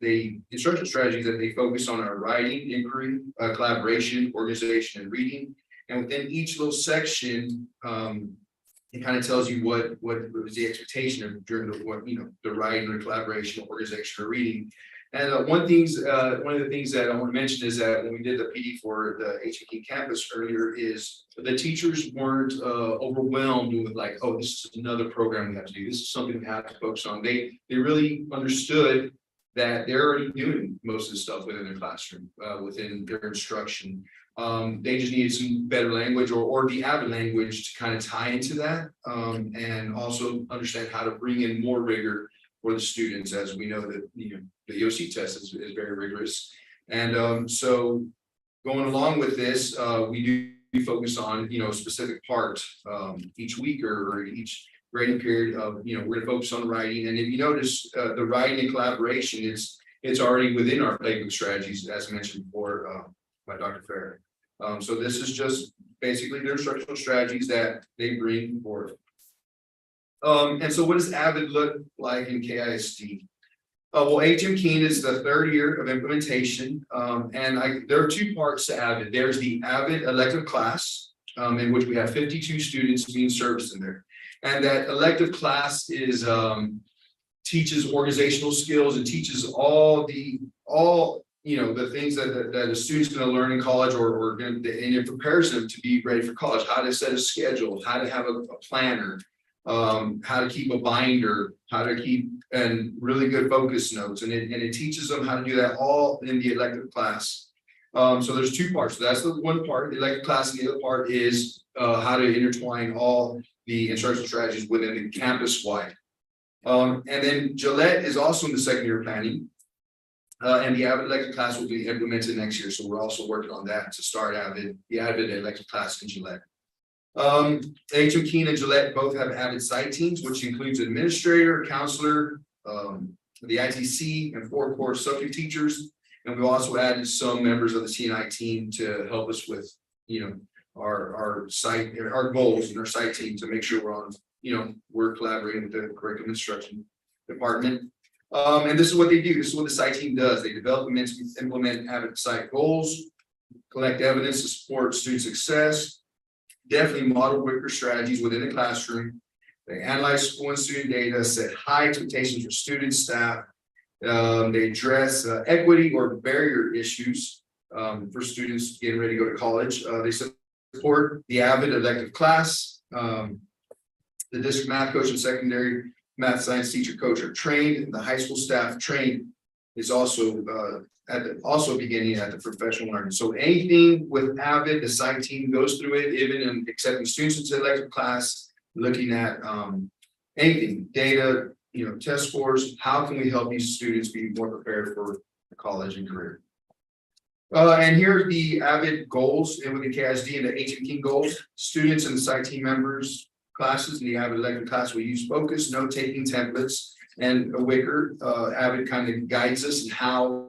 [SPEAKER 8] instruction strategies that they focus on are writing, inquiry, collaboration, organization, and reading. And within each little section, it kind of tells you what was the expectation of during the writing or collaboration, organization, or reading. And one of the things that I want to mention is that when we did the PD for the HMK campus earlier, is the teachers weren't overwhelmed with like, oh, this is another program we have to do. This is something we have to focus on. They really understood that they're already doing most of the stuff within their classroom, within their instruction. They just needed some better language or the Avid language to kind of tie into that, and also understand how to bring in more rigor for the students, as we know that the EOC test is very rigorous. And so going along with this, we do focus on a specific part each week or each grading period of we're going to focus on writing. And if you notice the writing and collaboration, it's already within our playbook strategies, as mentioned before by Dr. Farrer. So this is just basically their instructional strategies that they bring forth. And so what does Avid look like in KISD? Well, HM Keen is the third year of implementation, and there are two parts to Avid. There's the Avid elective class, in which we have 52 students being serviced in there. And that elective class is, teaches organizational skills and teaches all the things that a student's going to learn in college and it prepares them to be ready for college, how to set a schedule, how to have a planner, how to keep a binder, how to keep and really good focus notes. And it teaches them how to do that all in the elective class. So there's two parts. So that's the one part, the elective class, and the other part is how to intertwine all the instructional strategies within the campus wide. And then Gillette is also in the second year of planning. And the Avid elective class will be implemented next year. So we're also working on that to start the Avid elective class in Gillette. HM Keen and Gillette both have Avid site teams, which includes administrator, counselor, the ITC, and 4 core subject teachers. And we also added some members of the TNI team to help us with, our site, our goals and our site team to make sure we're on, we're collaborating with the curriculum instruction department. And this is what they do. This is what the site team does. They develop and implement Avid site goals, collect evidence to support student success, definitely model Wicker strategies within the classroom. They analyze school and student data, set high expectations for students, staff. They address equity or barrier issues for students getting ready to go to college. They support the Avid elective class. The district math coach and secondary math science teacher coach are trained, and the high school staff trained is also beginning at the professional learning. So anything with Avid, the site team goes through it, even in accepting students into the elective class, looking at anything, data, test scores. How can we help these students be more prepared for college and career? And here are the Avid goals and with the KISD and the HM Keen goals. Students and the site team members classes in the Avid elective class will use focus, note-taking templates, and a Wicker. Avid kind of guides us in how,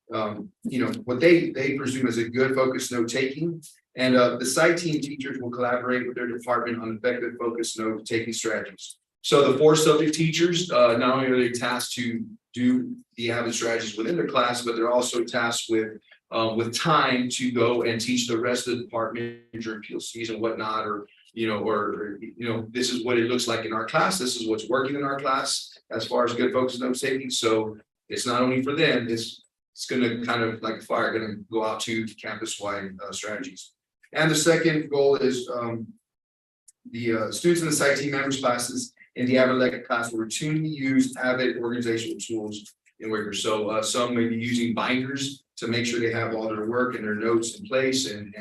[SPEAKER 8] what they presume is a good focus note-taking. And the site team teachers will collaborate with their department on effective focus note-taking strategies. So the 4 subject teachers, not only are they tasked to do the Avid strategies within their class, but they're also tasked with time to go and teach the rest of the department during PLCs and whatnot, or this is what it looks like in our class. This is what's working in our class as far as good focus note taking. So it's not only for them, it's going to kind of like a fire, going to go out to campus-wide strategies. And the second goal is the students in the site team members classes in the Avid elective class will routinely use Avid organizational tools in Wicker. So some may be using binders to make sure they have all their work and their notes in place and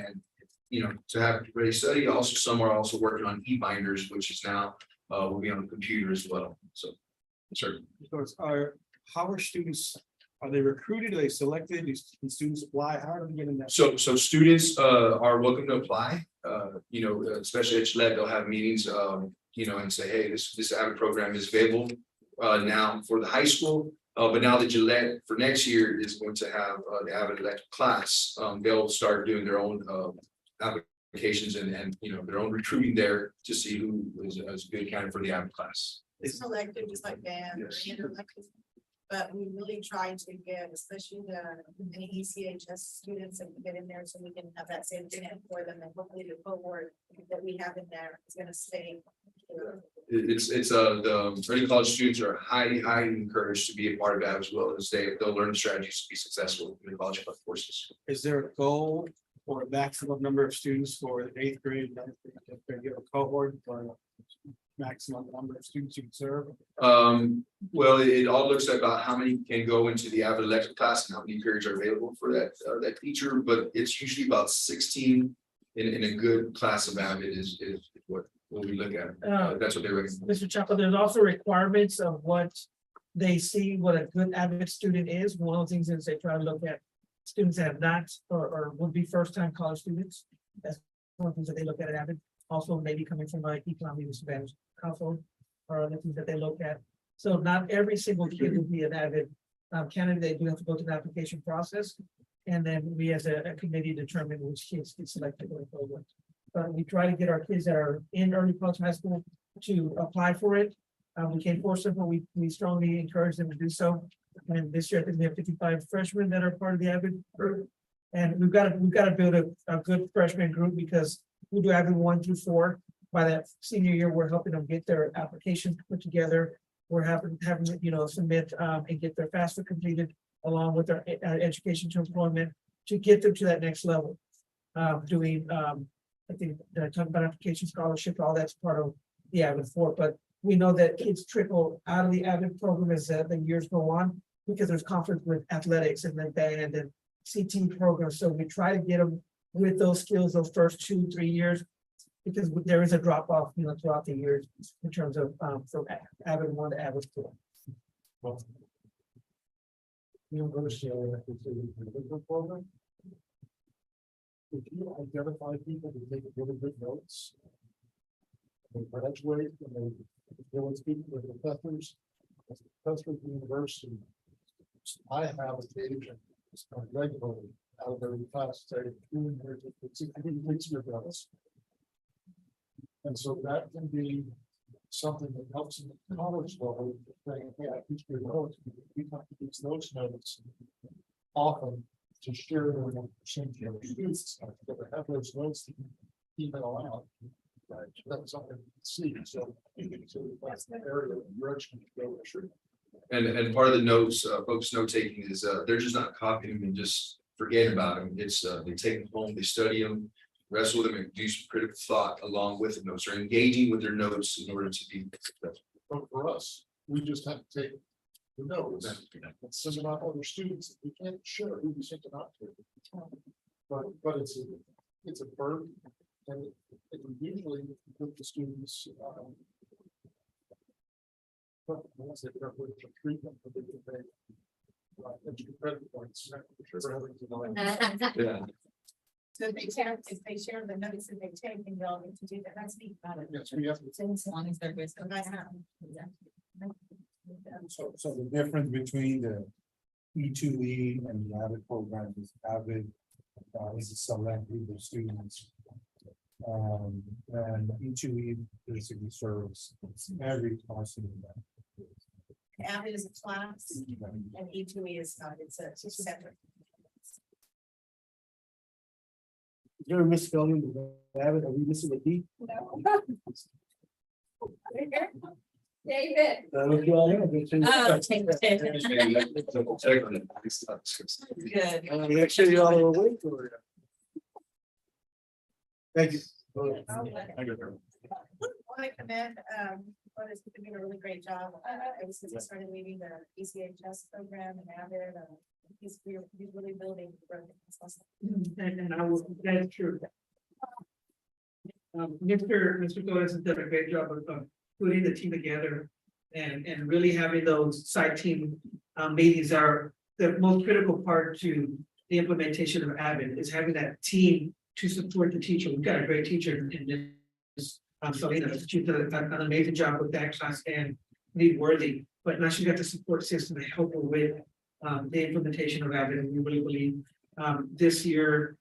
[SPEAKER 8] to have ready study. Also, some are also working on e-binders, which is now will be on the computer as well. So, sure.
[SPEAKER 7] How are students? Are they recruited? Are they selected? Do students apply? How are they getting that?
[SPEAKER 8] So students are welcome to apply. Especially at Gillette, they'll have meetings. And say, hey, this Avid program is available now for the high school. But now the Gillette for next year is going to have the Avid elective class. They'll start doing their own applications and their own recruiting there to see who is a good candidate for the Avid class.
[SPEAKER 6] It's selective, just like band.
[SPEAKER 8] Yes.
[SPEAKER 6] But we really try to get, especially any ECHS students that we get in there, so we can have that same thing for them, and hopefully the cohort that we have in there is going to stay.
[SPEAKER 8] It's the early college students are highly encouraged to be a part of that, as well as they'll learn strategies to be successful in the college courses.
[SPEAKER 7] Is there a goal for a maximum number of students for the 8th grade, 9th grade, you have a cohort for maximum number of students you can serve?
[SPEAKER 8] Well, it all looks about how many can go into the Avid elective class and how many periods are available for that teacher, but it's usually about 16 in a good class of Avid is what we look at. That's what they recommend.
[SPEAKER 9] Mr. Chapo, there's also requirements of what they see what a good Avid student is. One of the things is they try to look at students that have not or would be first-time college students. That's one of the things that they look at Avid. Also, maybe coming from like economically disadvantaged household or other things that they look at. So not every single kid will be an Avid candidate. They do have to go through the application process. And then we as a committee determine which kids get selected going forward. But we try to get our kids that are in early college high school to apply for it. We can't force them, but we strongly encourage them to do so. And this year, I think we have 55 freshmen that are part of the Avid group. And we've got to build a good freshman group because we do Avid 1 through 4. By that senior year, we're helping them get their applications put together. We're having submit and get their FAFSA completed along with their education to employment to get them to that next level. Doing I think talking about application scholarship, all that's part of the Avid 4, but we know that kids trickle out of the Avid program as the years go on because there's conflict with athletics and then band and CT programs. So we try to get them with those skills those first 2-3 years because there is a drop off, throughout the years in terms of from Avid 1 to Avid 4.
[SPEAKER 7] University program. If you identify people who take really good notes, they graduate and they go and speak with professors, as a professor at the university, I have a agent regularly out of every class say, please your notes. And so that can be something that helps in the college level, saying, hey, I teach your notes, we have to use those notes often to share them with students, but to have those notes that you email out. Right, that's something to see, so that's the area of direction to go.
[SPEAKER 8] And part of the notes, folks note taking is, they're just not copying them and just forget about them. It's, they take them home, they study them, wrestle with them and do some critical thought along with the notes, or engaging with their notes in order to be successful.
[SPEAKER 7] But for us, we just have to take the notes and send them out to other students. We can't share who we sent them out to. But it's a burden, and it usually with the students. But once they get with the treatment, they can pay extra credit points for having to know.
[SPEAKER 8] Yeah.
[SPEAKER 6] So if they share the notes that they take, and they'll need to do that, that's neat about it.
[SPEAKER 7] Yes, we have to.
[SPEAKER 6] As long as they're good.
[SPEAKER 10] So the difference between the E2E and the Avid program is Avid is a select group of students. And E2E basically serves every class in the
[SPEAKER 6] Avid is a class and E2E is not, it's a separate.
[SPEAKER 10] Is there a misspelling of Avid? Are we missing a D?
[SPEAKER 4] No. David.
[SPEAKER 10] Look you all in.
[SPEAKER 5] Oh, take it. Good.
[SPEAKER 10] Make sure you all are awake for it. Thank you.
[SPEAKER 6] I commend, what is doing a really great job. Ever since he started leading the ECHS program and Avid, he's really building.
[SPEAKER 9] And I will, that's true. Mr. Torres has done a great job of putting the team together and really having those side team meetings are the most critical part to the implementation of Avid is having that team to support the teacher. We've got a great teacher in this. Selena, she's done an amazing job with that class and Need Worthy, but now she's got the support system to help her with the implementation of Avid. And we really believe this year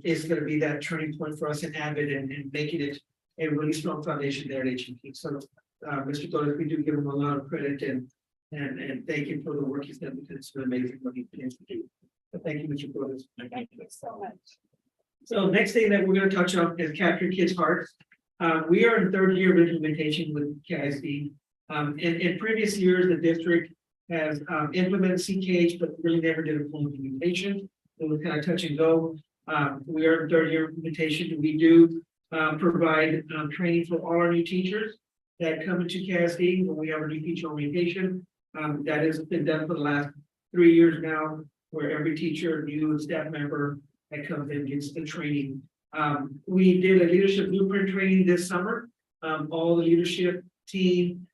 [SPEAKER 9] is going to be that turning point for us in Avid and making it a really strong foundation there at HMP. So Mr. Torres, we do give him a lot of credit and thank him for the work he's done because it's been amazing what he's been able to do. But thank you, Mr. Torres.
[SPEAKER 4] Thank you so much.
[SPEAKER 9] So next thing that we're going to touch on is capturing kids' hearts. We are in third year of implementation with KISD. In previous years, the district has implemented CKH, but really never did a full implementation. It was kind of touch and go. We are in third year implementation. We do provide training for all our new teachers that come into KISD when we have a new teacher orientation. That has been done for the last 3 years now, where every teacher, new staff member that comes in gets the training. We did a leadership blueprint training this summer. All the leadership team,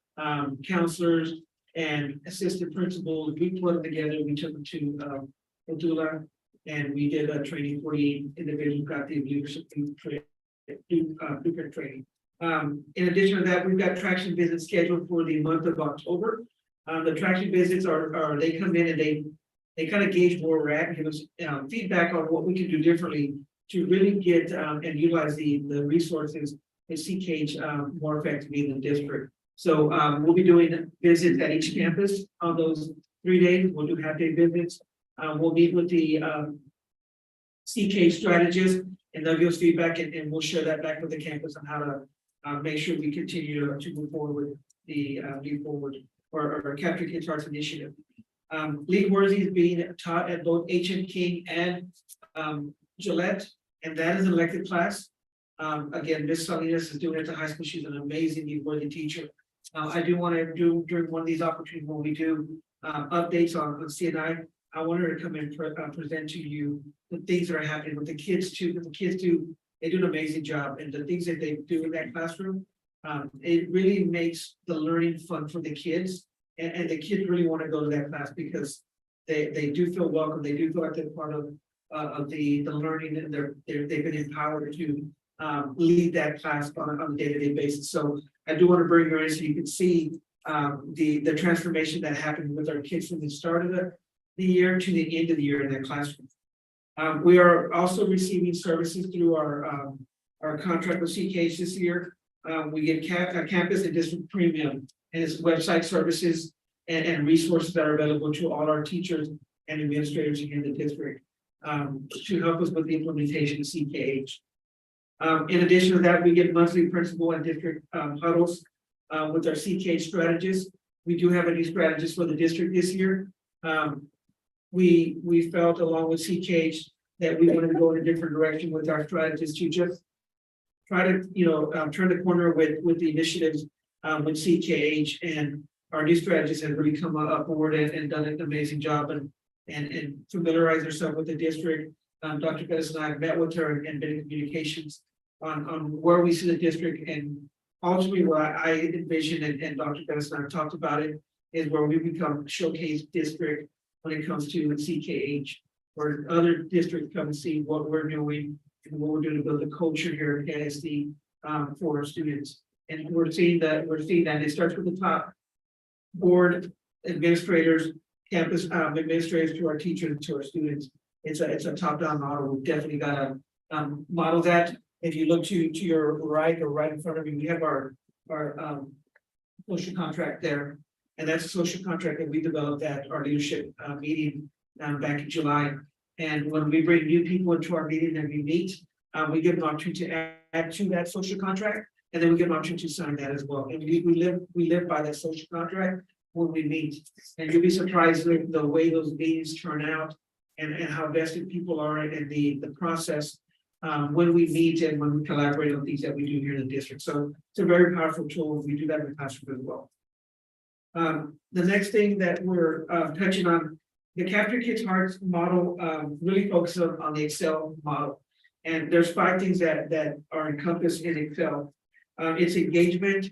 [SPEAKER 9] counselors, and assistant principals, we put them together. We took them to Odula, and we did a training for the individuals, got the leadership blueprint training. In addition to that, we've got traction visits scheduled for the month of October. The traction visits are they come in and they kind of gauge where we're at, give us feedback on what we can do differently to really get and utilize the resources and CKH more effectively in the district. So we'll be doing visits at each campus on those 3 days. We'll do half-day visits. We'll meet with the CK strategist and they'll give us feedback and we'll share that back with the campus on how to make sure we continue to move forward with the Lead Forward or Capture Kids Hearts initiative. Lead Worthy is being taught at both H.M. King and Gillette, and that is an elected class. Again, Miss Salinas is doing it at the high school. She's an amazing Lead Worthy teacher. I do want to do during one of these opportunities when we do updates on CNI. I want her to come and present to you the things that are happening with the kids too. Because the kids they do an amazing job, and the things that they do in that classroom, it really makes the learning fun for the kids, and the kids really want to go to that class because they do feel welcome. They do feel like they're part of the learning, and they've been empowered to lead that class on a day-to-day basis. So I do want to bring her in so you can see the transformation that happened with our kids from the start of the year to the end of the year in that classroom. We are also receiving services through our contract with CKH this year. We get campus and district premium and its website services and resources that are available to all our teachers and administrators in the district to help us with the implementation of CKH. In addition to that, we get monthly principal and district huddles with our CKH strategists. We do have a new strategist for the district this year. We felt along with CKH that we wanted to go in a different direction with our strategists to just try to, turn the corner with the initiatives with CKH, and our new strategists have really come up forward and done an amazing job and familiarize herself with the district. Dr. Pettis and I have met with her and been in communications on where we see the district, and ultimately what I envision and Dr. Pettis and I have talked about it is where we become a showcase district when it comes to CKH, where other districts come and see what we're doing and what we're doing to build a culture here at KISD for our students. And we're seeing that it starts with the top board administrators, campus administrators, to our teachers, to our students. It's a top-down model. We've definitely got to model that. If you look to your right or right in front of you, we have our social contract there. And that's a social contract that we developed at our leadership meeting back in July. And when we bring new people into our meeting and we meet, we give them an opportunity to add to that social contract, and then we give them an opportunity to sign that as well. And we live by that social contract when we meet. And you'll be surprised with the way those meetings turn out and how vested people are in the process when we meet and when we collaborate on things that we do here in the district. So it's a very powerful tool. We do that in the classroom as well. The next thing that we're touching on, the Capture Kids Hearts model really focuses on the Excel model. And there's 5 things that are encompassed in Excel. It's engagement,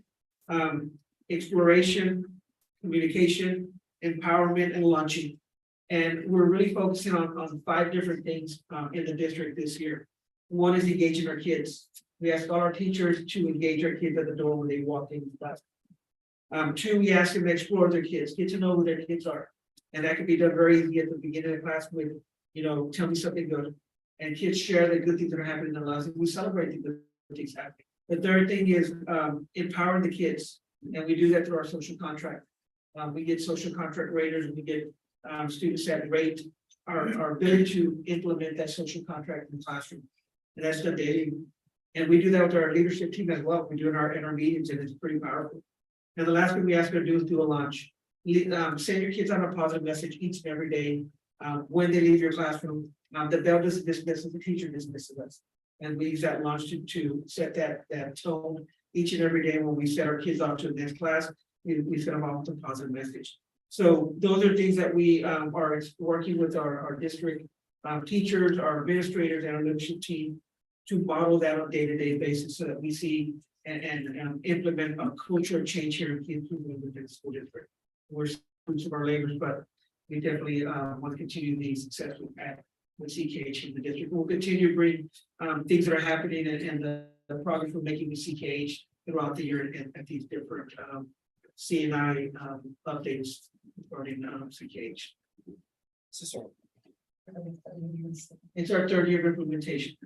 [SPEAKER 9] exploration, communication, empowerment, and launching. And we're really focusing on 5 different things in the district this year. One is engaging our kids. We ask all our teachers to engage our kids at the door when they walk in the class. 2, we ask them to explore their kids, get to know who their kids are. And that can be done very easy at the beginning of the class with, tell me something good. And kids share the good things that are happening in their lives, and we celebrate the good things happening. The 3rd thing is empowering the kids, and we do that through our social contract. We get social contract raters, and we get students that rate our ability to implement that social contract in the classroom. And that's done daily. And we do that with our leadership team as well. We do it in our meetings, and it's pretty powerful. And the last thing we ask them to do is do a launch. Send your kids on a positive message each and every day. When they leave your classroom, the bell doesn't dismiss us, the teacher dismisses us. And we use that launch to set that tone each and every day when we set our kids off to the next class. We set them off with a positive message. So those are things that we are working with our district teachers, our administrators, and our leadership team to model that on a day-to-day basis so that we see and implement a culture change here in the school district. We're fruits of our labors, but we definitely want to continue the success we've had with CKH in the district. We'll continue to bring things that are happening and the progress we're making with CKH throughout the year at these different CNI updates regarding CKH. It's our 3rd year of implementation.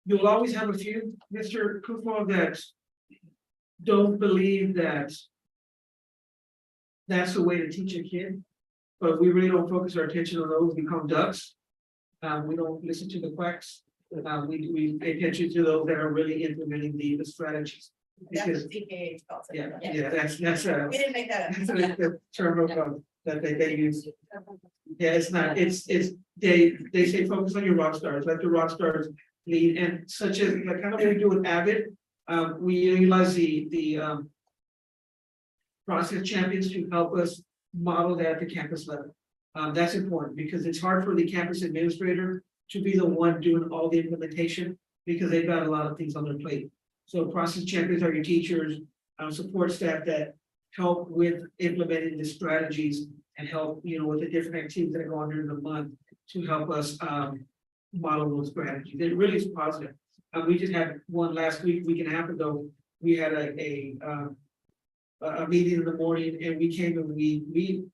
[SPEAKER 9] You'll always have a few, Mr. Kufo, that don't believe that that's the way to teach a kid. But we really don't focus our attention on those who become ducks. We don't listen to the quacks. We pay attention to those that are really implementing the strategies.
[SPEAKER 6] That's
[SPEAKER 9] Because,
[SPEAKER 6] what TKH calls it.
[SPEAKER 9] yeah, that's
[SPEAKER 6] We didn't make that up.
[SPEAKER 9] that's the term of, that they use. Yeah, it's not, it's, they say focus on your rock stars, let the rock stars lead, and such as, like, kind of what we do with Avid. We utilize the process champions to help us model that at the campus level. That's important because it's hard for the campus administrator to be the one doing all the implementation because they've got a lot of things on their plate. So process champions are your teachers, support staff that help with implementing the strategies and help, with the different activities that go on during the month to help us model those strategies. It really is positive. We just had one last week and a half ago. We had a meeting in the morning and we came and we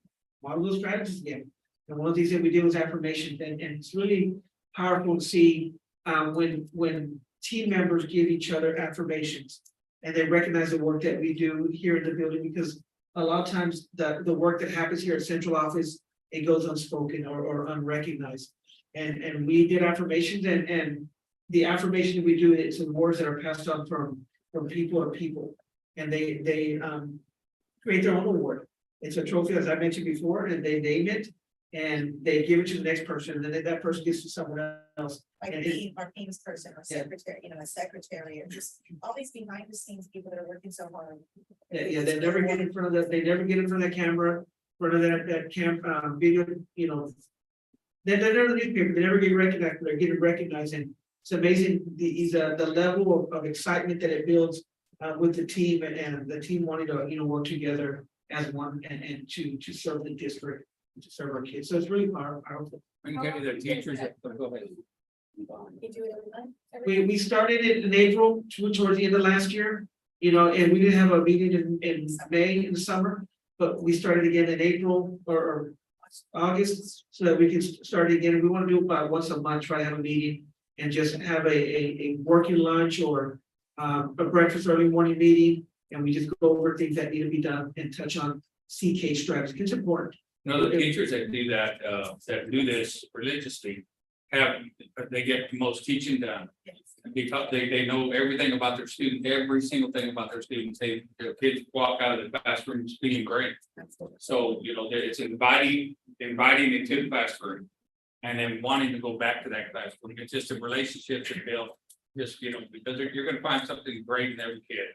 [SPEAKER 9] modeled those strategies again. And one of the things that we did was affirmation, and it's really powerful to see when team members give each other affirmations and they recognize the work that we do here in the building, because a lot of times the work that happens here at central office, it goes unspoken or unrecognized. And we did affirmations and the affirmation that we do, it's awards that are passed on from people to people. And they create their own award. It's a trophy, as I mentioned before, and they name it and they give it to the next person, and then that person gives to someone else.
[SPEAKER 6] Like
[SPEAKER 9] And
[SPEAKER 6] our team's person or
[SPEAKER 9] Yeah.
[SPEAKER 6] secretary, a secretary, or just all these behind the scenes people that are working so hard.
[SPEAKER 9] Yeah, they never get in front of they never get in front of that camera, in front of that video, they're never the newspaper, they never get recognized, but they're getting recognized, and it's amazing the level of excitement that it builds with the team and the team wanting to work together as one and to serve the district, to serve our kids. So it's really powerful.
[SPEAKER 2] When you get to the teachers, go ahead.
[SPEAKER 6] You do it every month?
[SPEAKER 9] We started it in April towards the end of last year, and we didn't have a meeting in May in the summer. But we started again in April or August, so that we can start again. We want to do about once a month, try to have a meeting and just have a working lunch or a breakfast early morning meeting. And we just go over things that need to be done and touch on CK strategy. It's important.
[SPEAKER 2] No, the teachers that do that do this religiously they get the most teaching done. Because they know everything about their student, every single thing about their students. Their kids walk out of the classroom speaking great. So, it's inviting into the classroom and then wanting to go back to that classroom. It's just a relationship to build, just, because you're gonna find something great in every kid.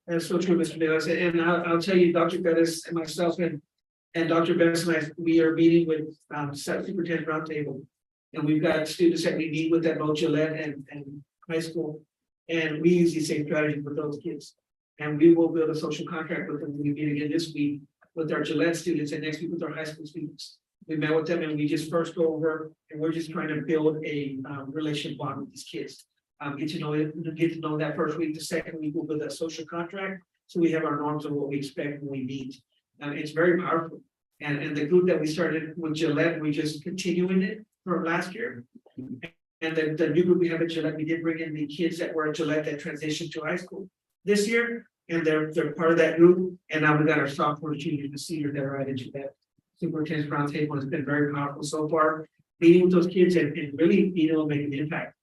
[SPEAKER 9] That's so true, Mr. Bayless. And I'll tell you, Dr. Bettis and myself and Dr. Bettis and I, we are meeting with Superintendent Roundtable. And we've got students that we meet with at both Gillette and high school. And we use the same strategy with those kids. And we will build a social contract with them. We meet again this week with our Gillette students and next week with our high school students. We met with them and we just first go over and we're just trying to build a relationship bond with these kids. Get to know that first week. The second week we'll build a social contract. So we have our norms of what we expect when we meet. It's very powerful. And the group that we started with Gillette, we just continuing it from last year. And then the new group we have at Gillette, we did bring in the kids that were at Gillette that transitioned to high school this year. And they're part of that group. And now we got our sophomore, juniors, and seniors that are added to that superintendent's roundtable. Has been very powerful so far, meeting with those kids and really being able to make an impact.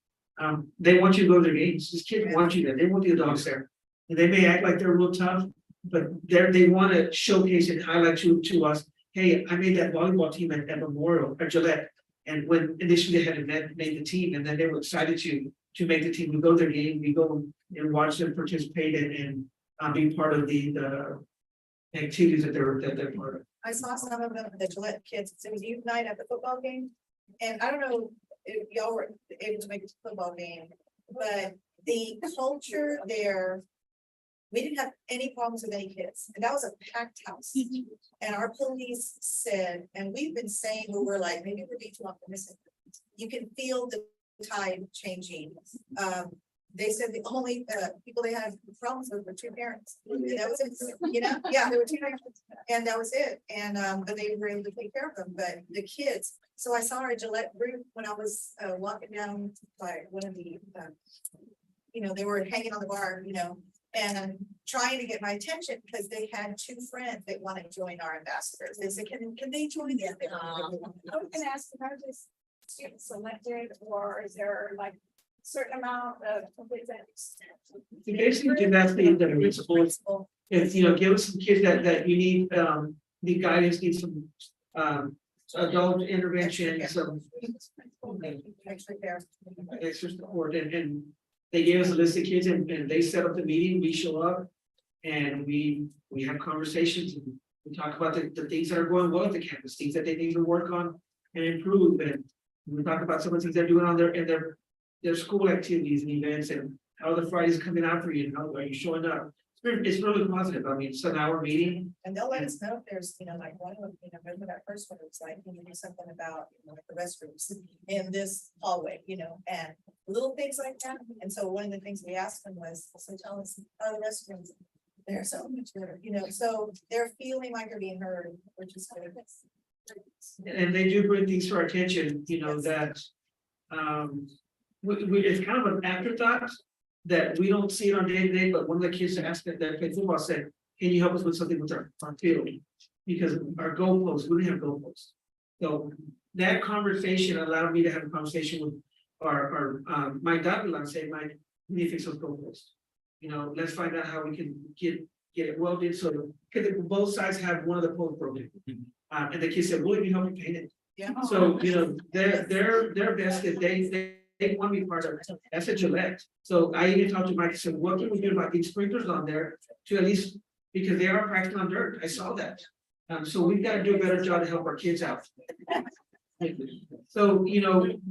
[SPEAKER 9] They want you to go to their games. These kids want you there. They want the adults there. And they may act like they're real tough, but they want to showcase and highlight to us. Hey, I made that volleyball team at Memorial at Gillette. And when initially they hadn't made the team, and then they were excited to make the team, we go to their game, we go and watch them participate and be part of the activities that they're part of.
[SPEAKER 6] I saw some of them, the Gillette kids, it was youth night at the football game. And I don't know if y'all were able to make it to the football game, but the culture there, we didn't have any problems with any kids. And that was a packed house. And our police said, and we've been saying, we're like, maybe we're being too optimistic. You can feel the tide changing. They said the only people they had problems with were two parents. And that was it, yeah, there were two parents, and that was it. And but they were able to take care of them. But the kids, so I saw our Gillette group when I was walking down by one of the, they were hanging on the bar, and trying to get my attention because they had two friends that want to join our ambassadors. They said, can they join them?
[SPEAKER 4] I was gonna ask, how does students selected, or is there like a certain amount of competence?
[SPEAKER 9] You basically give that to the principals, if, give us some kids that you need guidance, need some, adult intervention, some
[SPEAKER 6] Actually, there.
[SPEAKER 9] extra support, and they gave us a list of kids, and they set up the meeting, we show up. And we have conversations, and we talk about the things that are going well at the campus, things that they need to work on and improve, and we talk about some of the things they're doing on their school activities and events, and how the Friday's coming out for you, and how are you showing up. It's really positive. I mean, it's an hour meeting.
[SPEAKER 6] And they'll let us know if there's, like one of them, remember that first one, it was like, do something about, like the restrooms in this hallway, and little things like that. And so one of the things we asked them was, so tell us, the restrooms, they're so much better, so they're feeling like they're being heard, which is good.
[SPEAKER 9] And they do bring things to our attention, that it's kind of an afterthought that we don't see it on day to day, but one of the kids asked that played football said, can you help us with something with our field? Because our goalposts, we didn't have goalposts. So that conversation allowed me to have a conversation with our my daughter, and say, Mike, we need to fix those goalposts. Let's find out how we can get it welded, so because both sides have one of the poles broken. And the kids said, will you help me paint it?
[SPEAKER 6] Yeah.
[SPEAKER 9] So, they're best if they want to be part of it. That's a Gillette. So I even talked to Mike and said, what can we do about these sprinklers on there to at least, because they are practicing on dirt. I saw that. So we've got to do a better job to help our kids out. So,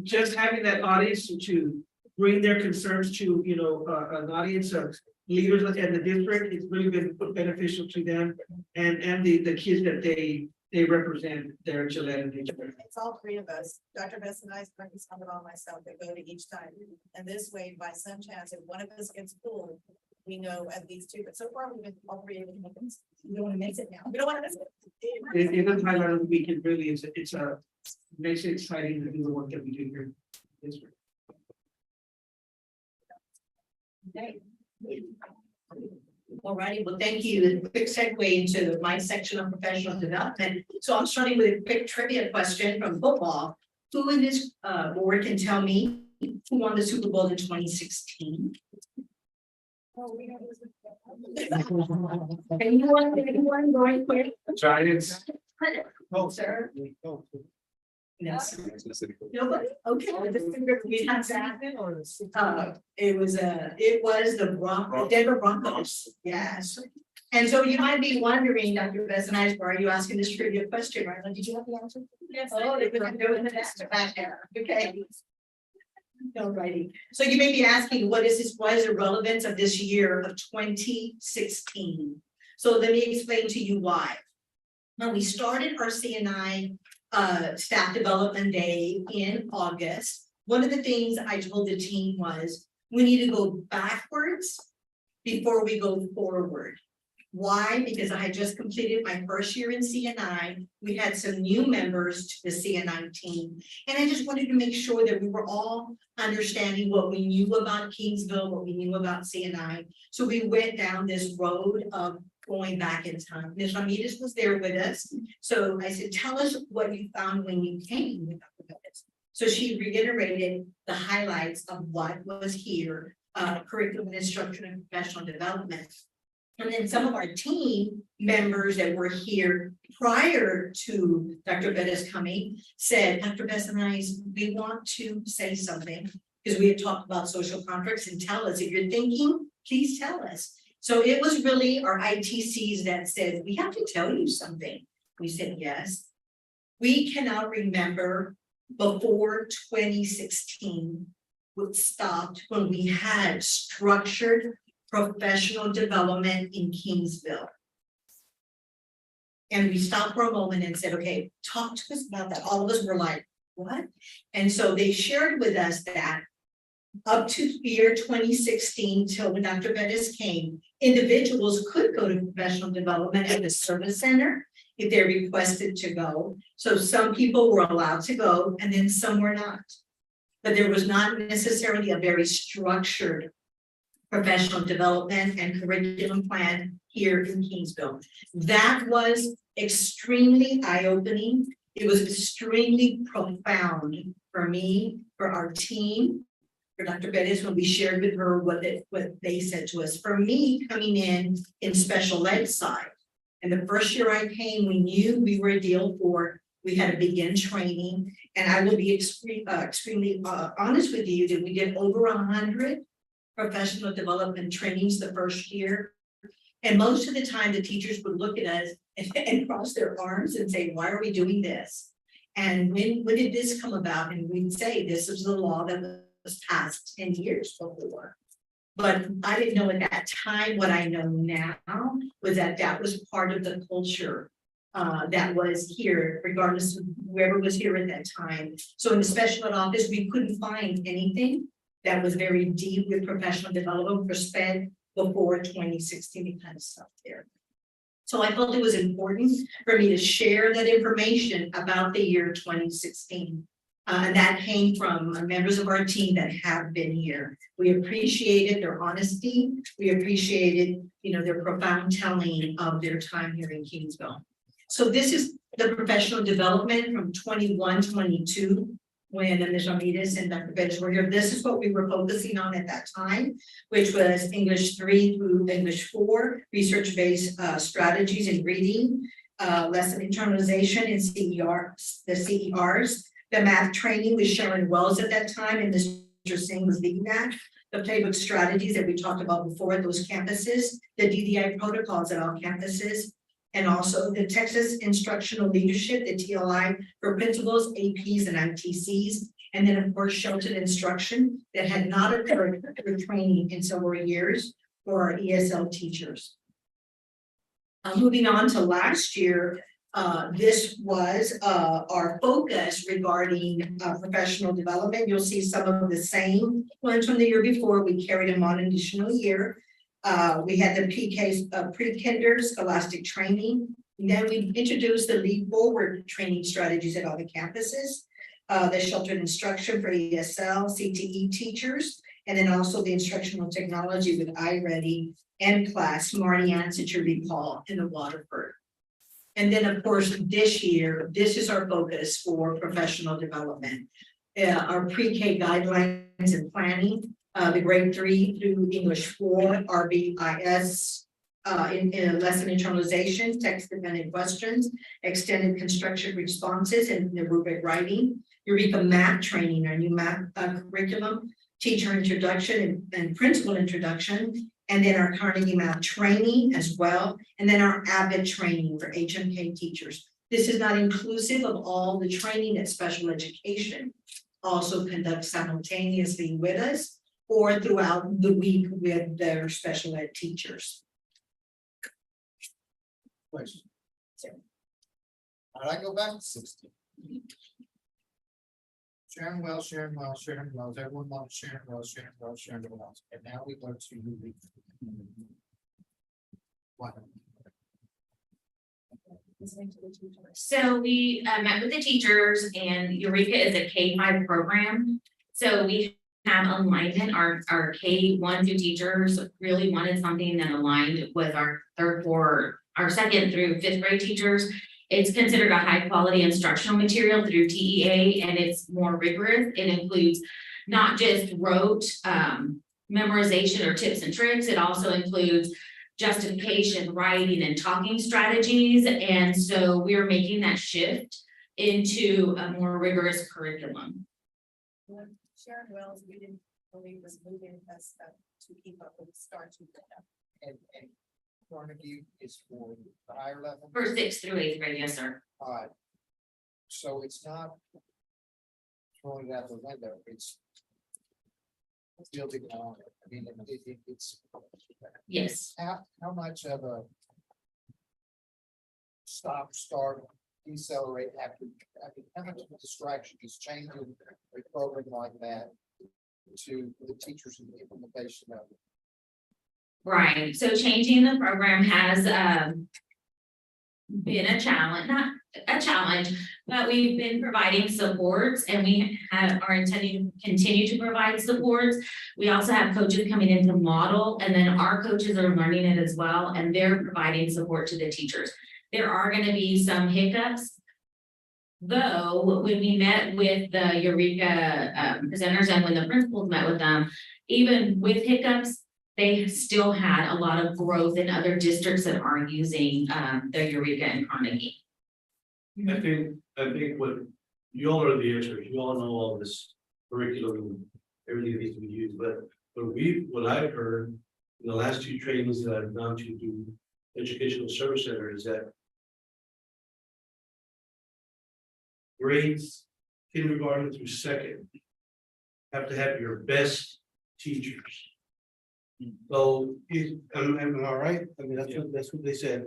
[SPEAKER 9] just having that audience to bring their concerns to, an audience of leaders in the district, it's really been beneficial to them and the kids that they represent their Gillette and Gillette.
[SPEAKER 6] It's all three of us, Dr. Bess and I, Frankie Sandoval, myself, that go to each time. And this way, by some chance, if one of us gets pulled, we know at least two, but so far we've been all three able to make it. We don't want to miss it now. We don't want to miss it.
[SPEAKER 9] In the highlight of the week, it really is, makes it exciting to do the work that we do here in the district.
[SPEAKER 3] All righty, well, thank you. A quick segue into my section of professional development. So I'm starting with a quick trivia question from football. Who in this board can tell me who won the Super Bowl in 2016? Anyone going quick?
[SPEAKER 7] Giants.
[SPEAKER 3] Oh, sir. Yes. Nobody? Okay. We have that. It was the Denver Broncos. Yes. And so you might be wondering, Dr. Bess and I, why are you asking this trivia question, right? Did you have the answer?
[SPEAKER 5] Yes.
[SPEAKER 3] Oh, they couldn't do it back there. Okay. Alrighty. So you may be asking, what is the relevance of this year of 2016? So let me explain to you why. Now, we started our CNI staff development day in August. One of the things I told the team was we need to go backwards before we go forward. Why? Because I had just completed my first year in CNI. We had some new members to the CNI team. And I just wanted to make sure that we were all understanding what we knew about Kingsville, what we knew about CNI. So we went down this road of going back in time. Ms. Ramirez was there with us. So I said, tell us what you found when you came with us. So she reiterated the highlights of what was here, curriculum and instruction and professional development. And then some of our team members that were here prior to Dr. Betta's coming said, Dr. Bess and I, we want to say something because we had talked about social contracts, and tell us if you're thinking, please tell us. So it was really our ITCs that said, we have to tell you something. We said, yes. We cannot remember before 2016 what stopped when we had structured professional development in Kingsville. And we stopped for a moment and said, okay, talk to us about that. All of us were like, what? And so they shared with us that up to year 2016, till when Dr. Bettis came, individuals could go to professional development at the service center if they're requested to go. So some people were allowed to go and then some were not. But there was not necessarily a very structured professional development and curriculum plan here in Kingsville. That was extremely eye-opening. It was extremely profound for me, for our team, for Dr. Bettis, when we shared with her what they said to us. For me, coming in special ed side, and the first year I came, we knew we were a deal for. We had to begin training, and I will be extremely honest with you that we did over 100 professional development trainings the first year. And most of the time, the teachers would look at us and cross their arms and say, why are we doing this? And when did this come about? And we'd say, this is the law that was passed 10 years before. But I didn't know at that time. What I know now was that was part of the culture that was here, regardless of whoever was here at that time. So in the special ed office, we couldn't find anything that was very deep with professional development for SPED before 2016. We kind of stopped there. So I felt it was important for me to share that information about the year 2016. And that came from members of our team that have been here. We appreciated their honesty. We appreciated, their profound telling of their time here in Kingsville. So this is the professional development from 21-22, when Ms. Ramirez and Dr. Bettis were here. This is what we were focusing on at that time, which was English 3 through English 4, research-based strategies in reading, lesson internalization and the CERs. The math training with Sharon Wells at that time, and Mr. Singh was leading that. The playbook strategies that we talked about before at those campuses, the DDI protocols at all campuses, and also the Texas Instructional Leadership, the TLI for principals, APs, and ITCs, and then of course sheltered instruction that had not occurred through training in several years for our ESL teachers. Moving on to last year, this was our focus regarding professional development. You'll see some of the same ones from the year before. We carried them on an additional year. We had the PK pre-kinder scholastic training. And then we introduced the lead forward training strategies at all the campuses, the sheltered instruction for ESL, CTE teachers, and then also the instructional technology with iReady and class, Marty Ann's that you recall in the Waterford. And then of course, this year, this is our focus for professional development. Our pre-K guidelines and planning, the grade 3 through English 4, RBIS, in lesson internalization, text-dependent questions, extended construction responses, and the rubric writing. Eureka math training, our new math curriculum, teacher introduction and principal introduction, and then our Carnegie math training as well, and then our AVID training for HMK teachers. This is not inclusive of all the training that special education also conducts simultaneously with us or throughout the week with their special ed teachers.
[SPEAKER 1] Question. How'd I go back to 16? Sharon Wells, Sharon Wells, Sharon Wells, everyone loves Sharon Wells, Sharon Wells, Sharon Wells, and now we go to what?
[SPEAKER 11] So we met with the teachers, and Eureka is a K-5 program. So we have alignment. Our K1 through teachers really wanted something that aligned with our our 2nd through 5th grade teachers. It's considered a high quality instructional material through TEA, and it's more rigorous. It includes not just rote memorization or tips and tricks. It also includes justification, writing, and talking strategies. And so we're making that shift into a more rigorous curriculum.
[SPEAKER 6] Sharon Wells, we didn't believe was moving us to keep up with the STAR 2.
[SPEAKER 1] And Carnegie is for the higher level.
[SPEAKER 11] For 6th through 8th grade, yes, sir.
[SPEAKER 1] So it's not throwing it out the window, it's building on it. I mean, it's
[SPEAKER 11] Yes.
[SPEAKER 1] how much of a stop, start, decelerate after, I mean, how much of a distraction is changing a program like that to the teachers and the implementation of it?
[SPEAKER 11] Right. So changing the program has been a challenge, not a challenge, but we've been providing supports and we are intending to continue to provide supports. We also have coaches coming in to model, and then our coaches are learning it as well, and they're providing support to the teachers. There are gonna be some hiccups. Though, when we met with the Eureka presenters and when the principals met with them, even with hiccups, they still had a lot of growth in other districts that are using the Eureka and Carnegie.
[SPEAKER 2] I think what you all are the experts, you all know all this curriculum, everything needs to be used, but what I've heard in the last two trainings that I've gone to do educational service center is that grades, kindergarten through second, have to have your best teachers. So, am I right? I mean, that's what they said.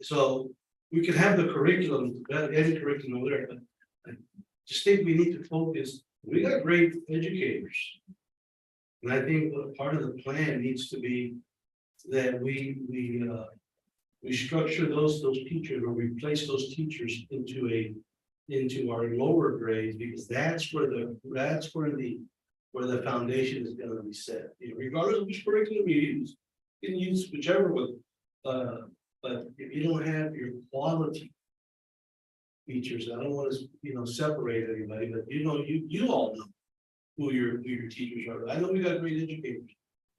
[SPEAKER 2] So, we could have the curriculum, any curriculum, whatever, but I just think we need to focus, we got great educators. And I think part of the plan needs to be that we structure those teachers or replace those teachers into our lower grades, because that's where the foundation is gonna be set. You know, regardless of which curriculum you use, you can use whichever one, but if you don't have your quality features, I don't want to, separate anybody, but you all know who your teachers are. I know we got great educators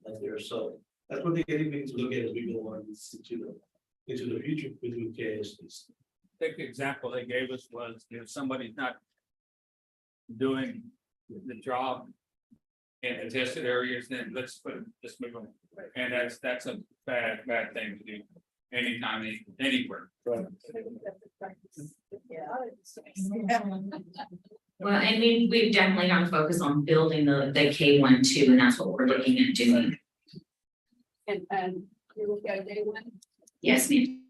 [SPEAKER 2] out there, so that's what they need to look at as we go on into the future with KISD.
[SPEAKER 12] The example they gave us was if somebody's not doing the job in the tested areas, then let's move on. And that's a bad thing to do anytime, anywhere.
[SPEAKER 11] Well, and we've definitely got to focus on building the K1 too, and that's what we're looking at doing.
[SPEAKER 4] And you look at day one.
[SPEAKER 11] Yes, ma'am.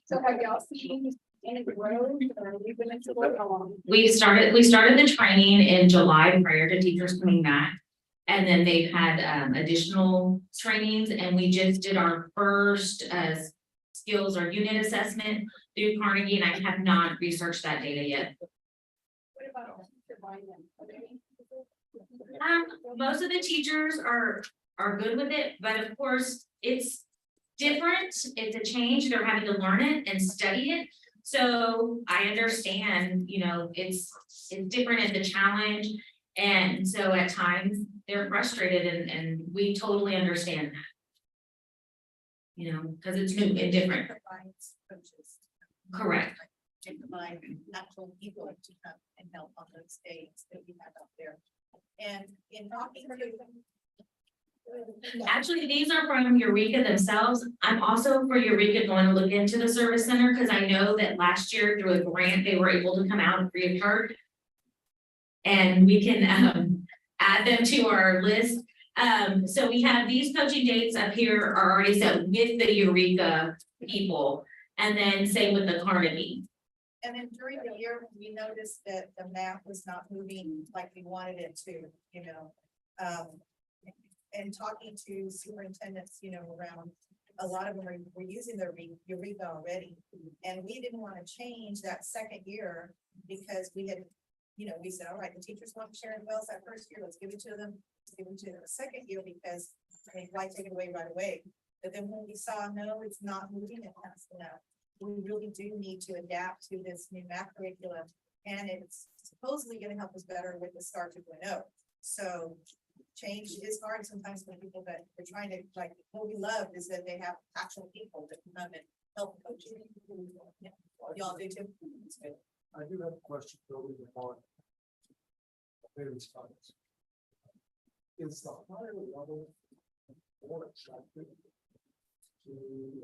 [SPEAKER 4] So have y'all seen any growth or we've been into what along?
[SPEAKER 11] We started the training in July prior to teachers coming back. And then they've had additional trainings, and we just did our first skills or unit assessment through Carnegie, and I have not researched that data yet.
[SPEAKER 4] What about teacher buy-in? Are they-
[SPEAKER 11] Most of the teachers are good with it, but of course, it's different. It's a change. They're having to learn it and study it. So I understand, it's different as a challenge. And so at times they're frustrated and we totally understand that. Because it's new and different.
[SPEAKER 6] Provides coaches.
[SPEAKER 11] Correct.
[SPEAKER 6] To provide natural people to come and help on those days that we have out there. And in talking to.
[SPEAKER 11] Actually, these are from Eureka themselves. I'm also for Eureka going to look into the service center because I know that last year through a grant, they were able to come out free of charge. And we can add them to our list. So we have these coaching dates up here are already set with the Eureka people, and then same with the Carnegie.
[SPEAKER 6] And then during the year, we noticed that the map was not moving like we wanted it to, and talking to superintendents, around, a lot of them were using their Eureka already. And we didn't want to change that second year because we had, we said, all right, the teachers want to share the wells that first year, let's give it to them. Let's give it to them the second year because, why take it away right away? But then when we saw, no, it's not moving it fast enough. We really do need to adapt to this new math curriculum. And it's supposedly going to help us better with the STAR 2.0. So change is hard sometimes for people that are trying to, what we love is that they have actual people that can come and help coach. Yeah. Y'all do too? That's good.
[SPEAKER 7] I do have a question building upon David's comments. Is the higher level more attractive to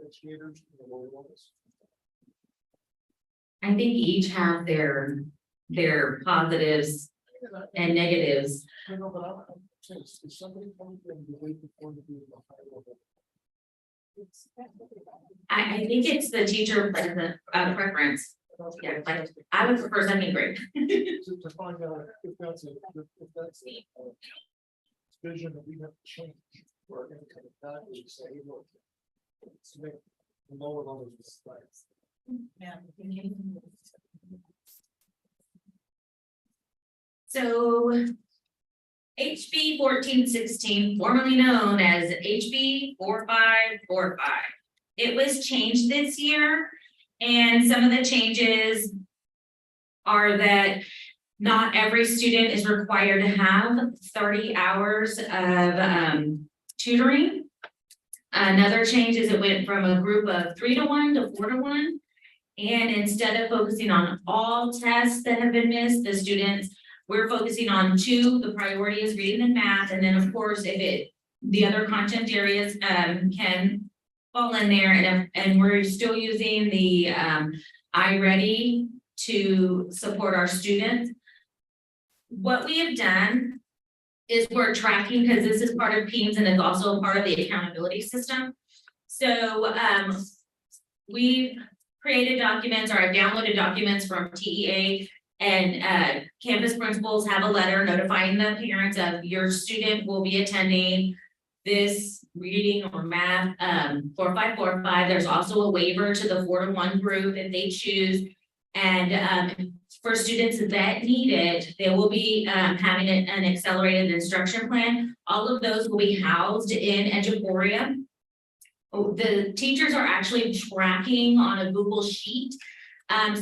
[SPEAKER 7] educators in the lower levels?
[SPEAKER 11] I think each have their positives and negatives.
[SPEAKER 7] I know, but I'm saying, is somebody coming from the way before to be in the higher level?
[SPEAKER 11] I think it's the teacher preference. Yeah, I would prefer second grade.
[SPEAKER 7] To find out if that's a vision that we have to change. We're going to come back and say, hey, look, let's make the lower levels of sites.
[SPEAKER 6] Yeah.
[SPEAKER 11] So HB 1416, formerly known as HB 4545. It was changed this year, and some of the changes are that not every student is required to have 30 hours of tutoring. Another change is it went from a group of 3 to 1 to 4 to 1. And instead of focusing on all tests that have been missed, the students, we're focusing on 2, the priority is reading and math, and then of course, if the other content areas can fall in there, and we're still using the iReady to support our students. What we have done is we're tracking, because this is part of PEAMS and it's also a part of the accountability system. So we've created documents, or I've downloaded documents from TEA, and campus principals have a letter notifying the parents of your student will be attending this reading or math 4545. There's also a waiver to the 4 to 1 group if they choose. And for students that need it, they will be having an accelerated instruction plan. All of those will be housed in Eduporia. The teachers are actually tracking on a Google Sheet.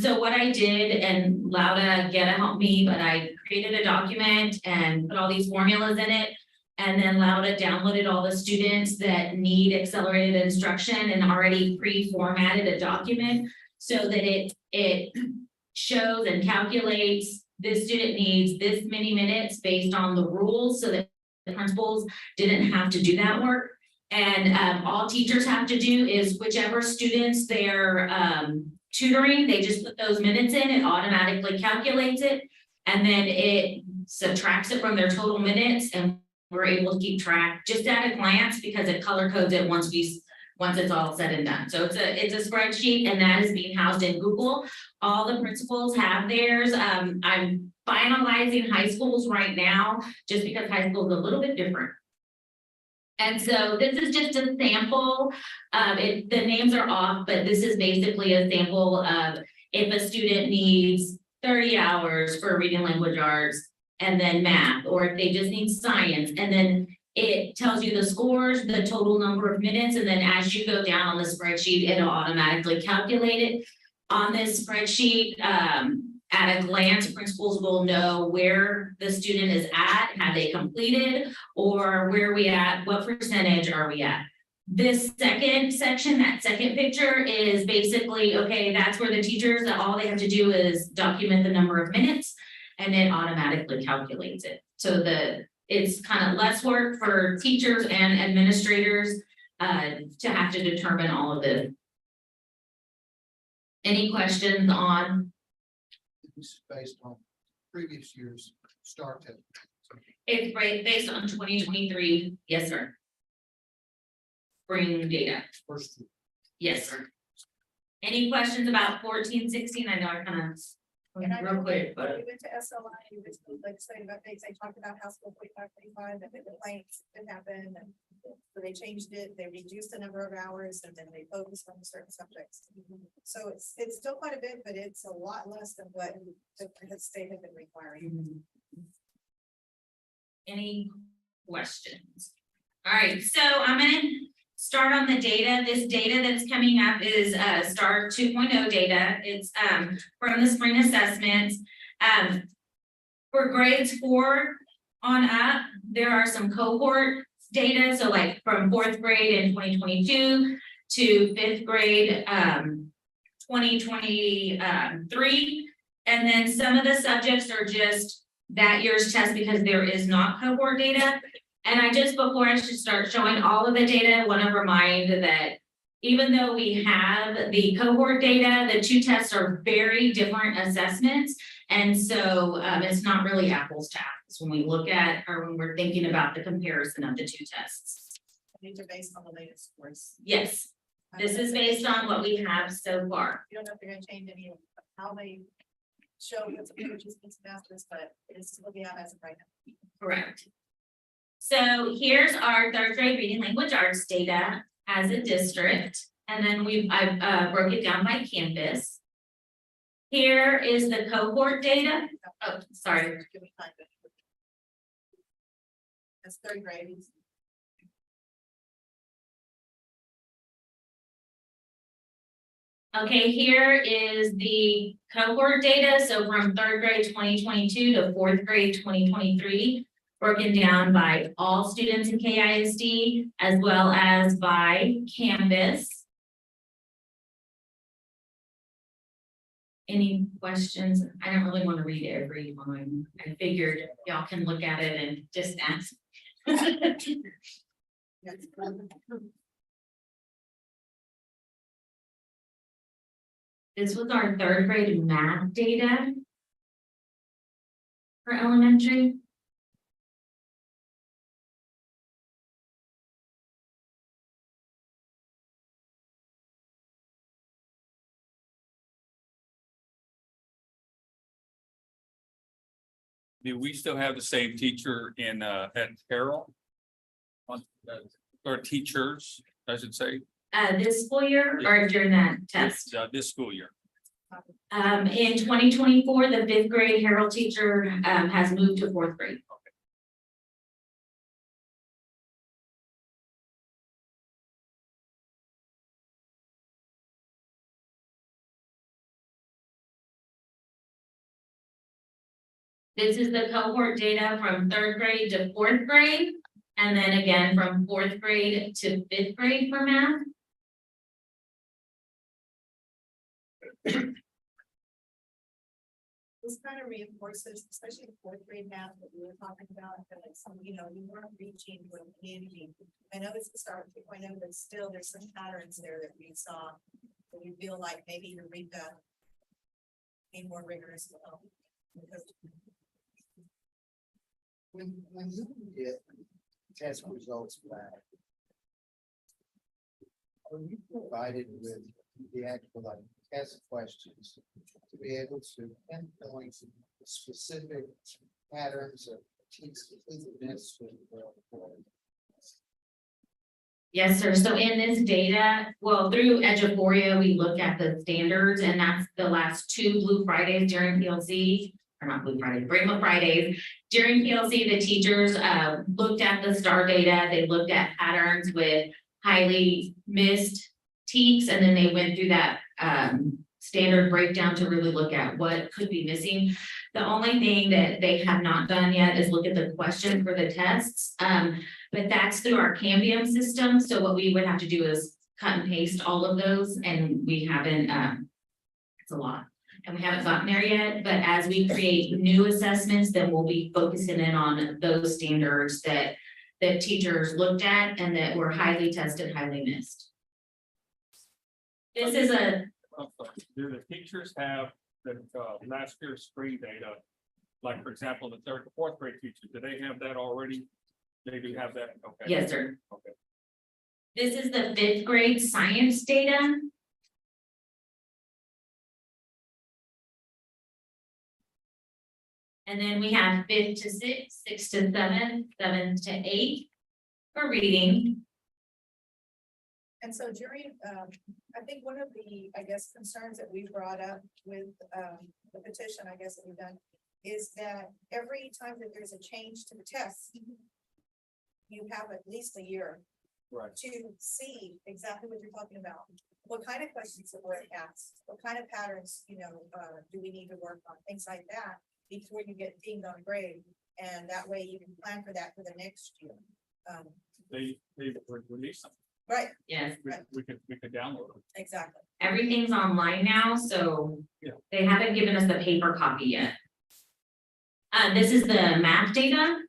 [SPEAKER 11] So what I did, and Lauda Getta helped me, but I created a document and put all these formulas in it. And then Lauda downloaded all the students that need accelerated instruction and already pre-formatted a document so that it shows and calculates this student needs this many minutes based on the rules, so that the principals didn't have to do that work. And all teachers have to do is whichever students they're tutoring, they just put those minutes in, it automatically calculates it, and then it subtracts it from their total minutes, and we're able to keep track just at a glance because it color codes it once it's all said and done. So it's a spreadsheet, and that is being housed in Google. All the principals have theirs. I'm finalizing high schools right now, just because high school is a little bit different. And so this is just a sample. The names are off, but this is basically a sample of if a student needs 30 hours for reading language arts and then math, or if they just need science, and then it tells you the scores, the total number of minutes, and then as you go down on the spreadsheet, it'll automatically calculate it. On this spreadsheet, at a glance, principals will know where the student is at, have they completed, or where are we at, what percentage are we at. This second section, that second picture is basically, okay, that's where the teachers, all they have to do is document the number of minutes, and it automatically calculates it. So it's kind of less work for teachers and administrators to have to determine all of this. Any questions on?
[SPEAKER 1] This is based on previous year's start test.
[SPEAKER 11] It's based on 2023, yes, sir. Spring data,
[SPEAKER 1] First,
[SPEAKER 11] yes, sir. Any questions about 1416? I know I kind of
[SPEAKER 6] And I
[SPEAKER 11] real
[SPEAKER 6] know
[SPEAKER 11] quick,
[SPEAKER 6] when
[SPEAKER 11] but
[SPEAKER 6] we went to SLI, it was legislative updates, they talked about House Bill 4535, that the complaints that happened, and so they changed it, they reduced the number of hours, and then they focused on certain subjects. So it's still quite a bit, but it's a lot less than what the state had been requiring.
[SPEAKER 11] any questions? All right, so I'm gonna start on the data. This data that's coming up is STAR 2.0 data. It's from the spring assessments. For grades 4 on up, there are some cohort data. So like from 4th grade in 2022 to 5th grade 2023. And then some of the subjects are just that year's test because there is not cohort data. And before I should start showing all of the data, I want to remind that even though we have the cohort data, the 2 tests are very different assessments. And so it's not really apples to apples when we look at, or when we're thinking about the comparison of the 2 tests.
[SPEAKER 6] These are based on the latest scores.
[SPEAKER 11] Yes, this is based on what we have so far.
[SPEAKER 6] You don't know if they're gonna change any of how they show what's approaches in semesters, but it's what we have as of right now.
[SPEAKER 11] Correct. So here's our 3rd grade reading language arts data as a district. And then I've broke it down by campus. Here is the cohort data. Oh, sorry.
[SPEAKER 6] Give me time. That's third grade.
[SPEAKER 11] Okay, here is the cohort data. So from third grade 2022 to fourth grade 2023, broken down by all students in KISD as well as by campus. Any questions? I don't really want to read every one. I figured y'all can look at it and just ask.
[SPEAKER 6] Yes.
[SPEAKER 11] This was our third grade math data for elementary.
[SPEAKER 12] Do we still have the same teacher in at Carroll? Or teachers, I should say,
[SPEAKER 11] This school year or during that test?
[SPEAKER 12] this school year.
[SPEAKER 11] In 2024, the fifth grade Harold teacher has moved to fourth grade. This is the cohort data from third grade to fourth grade, and then again from fourth grade to fifth grade for math.
[SPEAKER 6] This kind of reinforces, especially the fourth grade math that we were talking about, that like some, you weren't reaching with community. I know it's the start of 2.0, but still there's some patterns there that we saw. That we feel like maybe Eureka be more rigorous.
[SPEAKER 1] When you get test results back, are you provided with the actual like test questions to be able to pinpoint specific patterns of teaching completeness?
[SPEAKER 11] Yes, sir. So in this data, well, through Eduphoria, we look at the standards, and that's the last 2 Blue Fridays during PLC, or not Blue Fridays, Breakma Fridays. During PLC, the teachers looked at the STAR data. They looked at patterns with highly missed teaks, and then they went through that standard breakdown to really look at what could be missing. The only thing that they have not done yet is look at the question for the tests. But that's through our Cambium system. So what we would have to do is cut and paste all of those, and we haven't, it's a lot. And we haven't gotten there yet, but as we create new assessments, then we'll be focusing in on those standards that teachers looked at and that were highly tested, highly missed. This is a.
[SPEAKER 12] Do the teachers have the last year's screen data? Like, for example, the third to fourth grade teachers, do they have that already? They do have that? Okay.
[SPEAKER 11] Yes, sir.
[SPEAKER 12] Okay.
[SPEAKER 11] This is the fifth grade science data. And then we have 5th to 6th, 6th to 7th, 7th to 8th for reading.
[SPEAKER 6] And so during, I think one of the, I guess, concerns that we brought up with the petition, I guess, that we've done, is that every time that there's a change to the test, you have at least a year to see exactly what you're talking about. What kind of questions that were asked, what kind of patterns, do we need to work on, things like that, before you get deemed on grade. And that way you can plan for that for the next year.
[SPEAKER 12] They release them.
[SPEAKER 6] Right.
[SPEAKER 11] Yes.
[SPEAKER 12] We could download them.
[SPEAKER 6] Exactly.
[SPEAKER 11] Everything's online now, so
[SPEAKER 12] Yeah.
[SPEAKER 11] they haven't given us the paper copy yet. This is the math data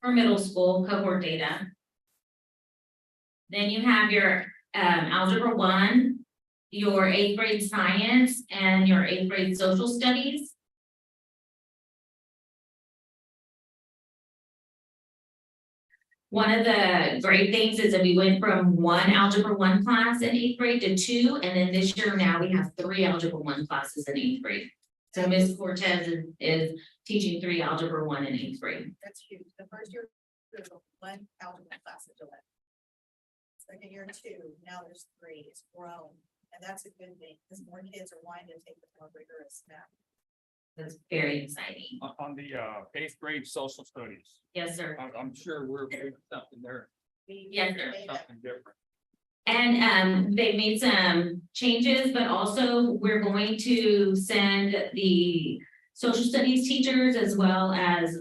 [SPEAKER 11] for middle school cohort data. Then you have your algebra 1, your 8th grade science, and your 8th grade social studies. One of the great things is that we went from 1 algebra 1 class in 8th grade to 2, and then this year now we have 3 algebra 1 classes in 8th grade. So Ms. Cortez is teaching 3 algebra 1 in 8th grade.
[SPEAKER 6] That's huge. The first year, there's one algebra class at Gillette. Second year 2, now there's 3, it's grown, and that's a good thing, because more kids are wanting to take the more rigorous math.
[SPEAKER 11] That's very exciting.
[SPEAKER 12] On the eighth grade social studies,
[SPEAKER 11] Yes, sir.
[SPEAKER 12] I'm sure we're doing something there,
[SPEAKER 11] Yes, sir.
[SPEAKER 12] something different.
[SPEAKER 11] And they made some changes, but also we're going to send the social studies teachers as well as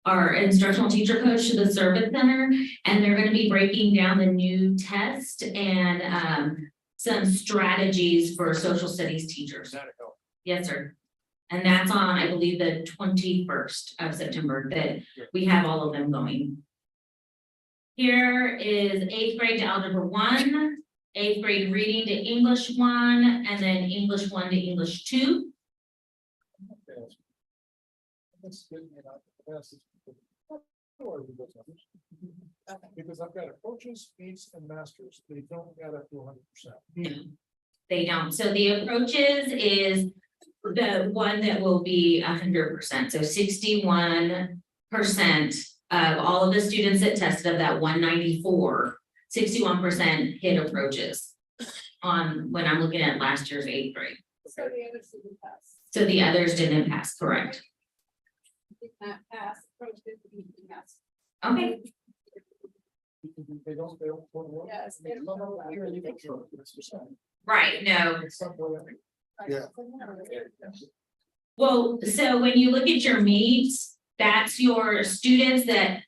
[SPEAKER 11] our instructional teacher coach to the service center, and they're going to be breaking down the new test and some strategies for social studies teachers.
[SPEAKER 12] That'll help.
[SPEAKER 11] Yes, sir. And that's on, I believe, the 21st of September that we have all of them going. Here is 8th grade to Algebra 1, 8th grade reading to English 1, and then English 1 to English 2.
[SPEAKER 7] That's good, you know, that's- Because I've got approaches, meets, and masters, they don't add up to 100%.
[SPEAKER 11] They don't. So the approaches is the one that will be 100%. So 61% of all of the students that tested of that 194, 61% hit approaches on when I'm looking at last year's 8th grade.
[SPEAKER 4] So the others didn't pass.
[SPEAKER 11] So the others didn't pass, correct?
[SPEAKER 4] Did not pass, approach did pass.
[SPEAKER 11] Okay,
[SPEAKER 7] They don't.
[SPEAKER 4] Yes.
[SPEAKER 11] right, no.
[SPEAKER 7] Yeah.
[SPEAKER 11] Well, so when you look at your meets, that's your students that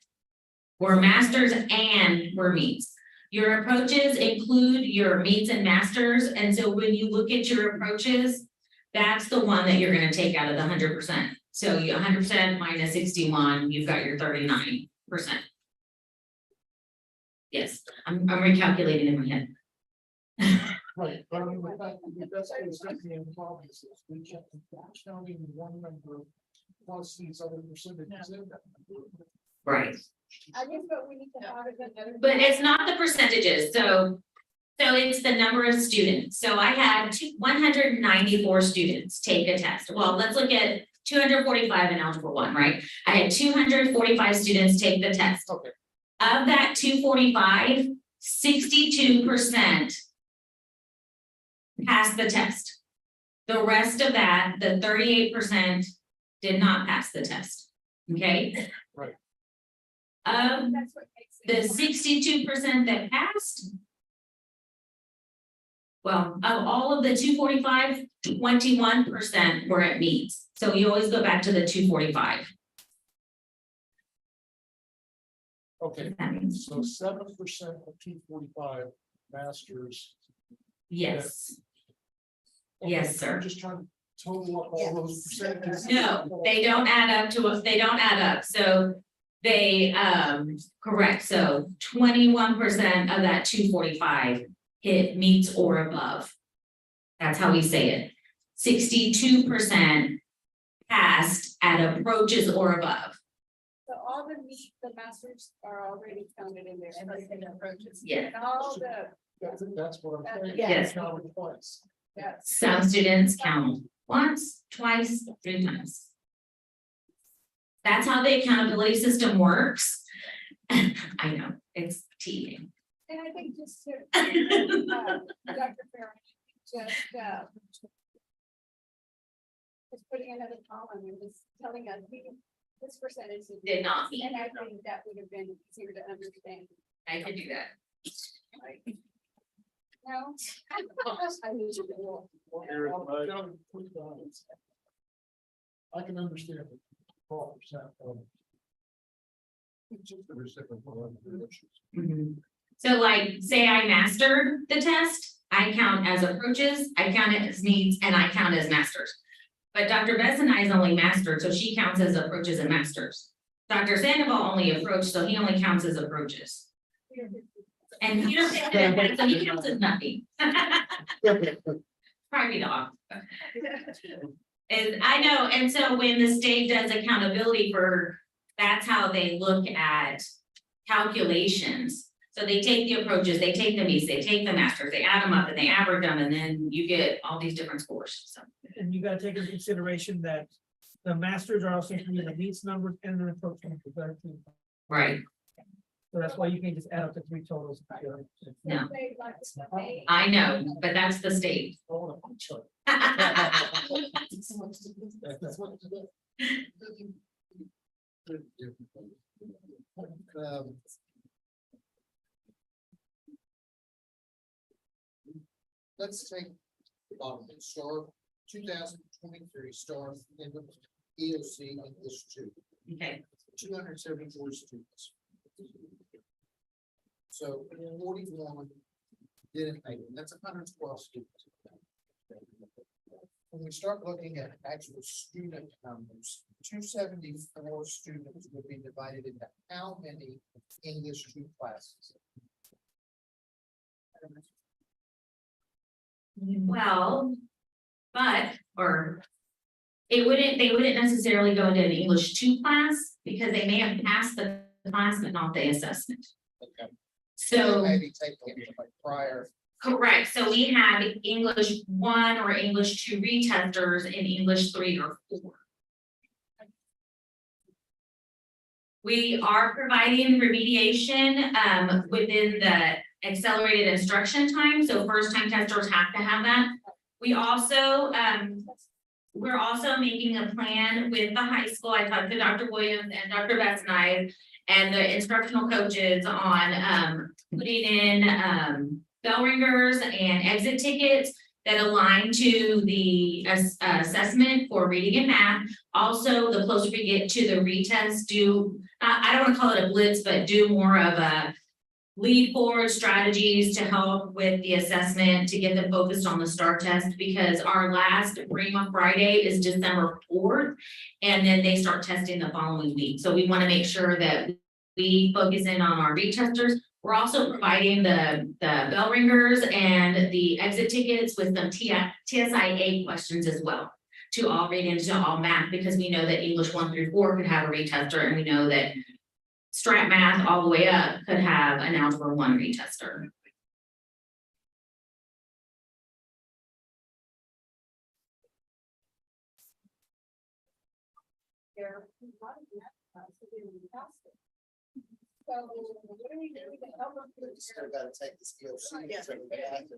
[SPEAKER 11] were masters and were meets. Your approaches include your meets and masters, and so when you look at your approaches, that's the one that you're gonna take out of the 100%. So you 100% minus 61, you've got your 39%. Yes, I'm recalculating in my head.
[SPEAKER 7] Right, but I mean, the fact that that's exactly in provinces, we kept counting one number plus these other percentages in that.
[SPEAKER 11] Right.
[SPEAKER 4] I guess what we need to have is another.
[SPEAKER 11] But it's not the percentages, so it's the number of students. So I had 194 students take a test. Well, let's look at 245 in Algebra 1, right? I had 245 students take the test.
[SPEAKER 7] Okay.
[SPEAKER 11] Of that 245, 62% passed the test. The rest of that, the 38% did not pass the test, okay?
[SPEAKER 7] Right.
[SPEAKER 4] That's what makes
[SPEAKER 11] The
[SPEAKER 4] it.
[SPEAKER 11] 62% that passed. Well, of all of the 245, 21% were at meets. So you always go back to the 245.
[SPEAKER 7] Okay,
[SPEAKER 11] That means-
[SPEAKER 7] so 7% of 245 masters.
[SPEAKER 11] Yes,
[SPEAKER 7] Okay,
[SPEAKER 11] Yes, sir.
[SPEAKER 7] I'm just trying to total up all those percentages.
[SPEAKER 11] no, they don't add up to us, they don't add up, so they, correct, so 21% of that 245 hit meets or above. That's how we say it. 62% passed at approaches or above.
[SPEAKER 4] So all the meet, the masters are already counted in there.
[SPEAKER 6] And everything approaches.
[SPEAKER 11] Yeah.
[SPEAKER 4] And all the,
[SPEAKER 7] That's what I'm saying.
[SPEAKER 11] Yes.
[SPEAKER 7] Counted twice.
[SPEAKER 4] yes.
[SPEAKER 11] Some students count once, twice, 3 times. That's how the accountability system works. I know, it's teething.
[SPEAKER 4] And I think just to, Dr. Farron, just putting another column and just telling us, this percentage.
[SPEAKER 11] Did not meet.
[SPEAKER 4] And I think that would have been easier to understand.
[SPEAKER 11] I could do that.
[SPEAKER 4] No? I need to know.
[SPEAKER 7] I can understand the 12% of. It's just the reciprocal of the issues.
[SPEAKER 11] So like, say I mastered the test, I count as approaches, I count it as needs, and I count as masters. But Dr. Bessonai is only mastered, so she counts as approaches and masters. Dr. Sandoval only approached, so he only counts as approaches. And Peter Pan did that, so he counts as nothing. Probably dog. And I know, and so when the state does accountability for, that's how they look at calculations. So they take the approaches, they take the meets, they take the masters, they add them up and they average them, and then you get all these different scores, so.
[SPEAKER 9] And you gotta take into consideration that the masters are also including the meets numbers and the approach numbers.
[SPEAKER 11] Right.
[SPEAKER 9] So that's why you can just add up the three totals.
[SPEAKER 11] No.
[SPEAKER 4] They like to say,
[SPEAKER 11] I know, but that's the state.
[SPEAKER 1] Um, Let's take, star 2023 star in the EOC English 2,
[SPEAKER 11] Okay,
[SPEAKER 1] 274 students. So 41 didn't make it, that's 112 students. When we start looking at actual student numbers, 274 students would be divided into how many English 2 classes?
[SPEAKER 11] well, or they wouldn't necessarily go into an English 2 class because they may have passed the class but not the assessment.
[SPEAKER 1] Okay.
[SPEAKER 11] So.
[SPEAKER 1] Maybe take like prior.
[SPEAKER 11] Correct, so we have English 1 or English 2 retesters in English 3 or 4. We are providing remediation within the accelerated instruction time, so first time testers have to have that. We also we're also making a plan with the high school. I talked to Dr. Williams and Dr. Best and the instructional coaches on putting in bell ringers and exit tickets that align to the assessment for reading and math. Also, the closer we get to the retest, I don't want to call it a blitz, but do more of a lead forward strategies to help with the assessment to get them focused on the STAR test, because our last REMA Friday is December 4th, and then they start testing the following week. So we want to make sure that we focus in on our retesters. We're also providing the bell ringers and the exit tickets with some TSIA questions as well to all read into all math, because we know that English 1 through 4 could have a retester, and we know that Strat Math all the way up could have an Algebra 1 retester.
[SPEAKER 4] they're running that, so they're really faster. So what do we do to help them?
[SPEAKER 1] You still gotta take this EOC.
[SPEAKER 6] Yeah.
[SPEAKER 1] so we have to-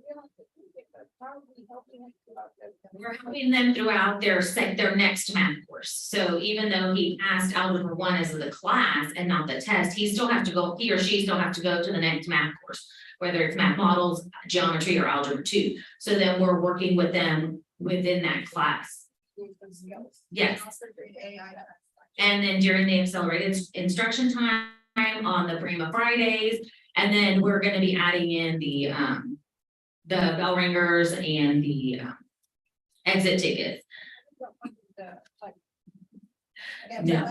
[SPEAKER 4] How are we helping them throughout this?
[SPEAKER 11] We're helping them throughout their next math course. So even though he passed Algebra 1 as the class and not the test, he or she still have to go to the next math course, whether it's math models, geometry, or Algebra 2. So then we're working with them within that class. Yes. And then during the accelerated instruction time on the Prima Fridays, and then we're gonna be adding in the bell ringers and the exit tickets. No.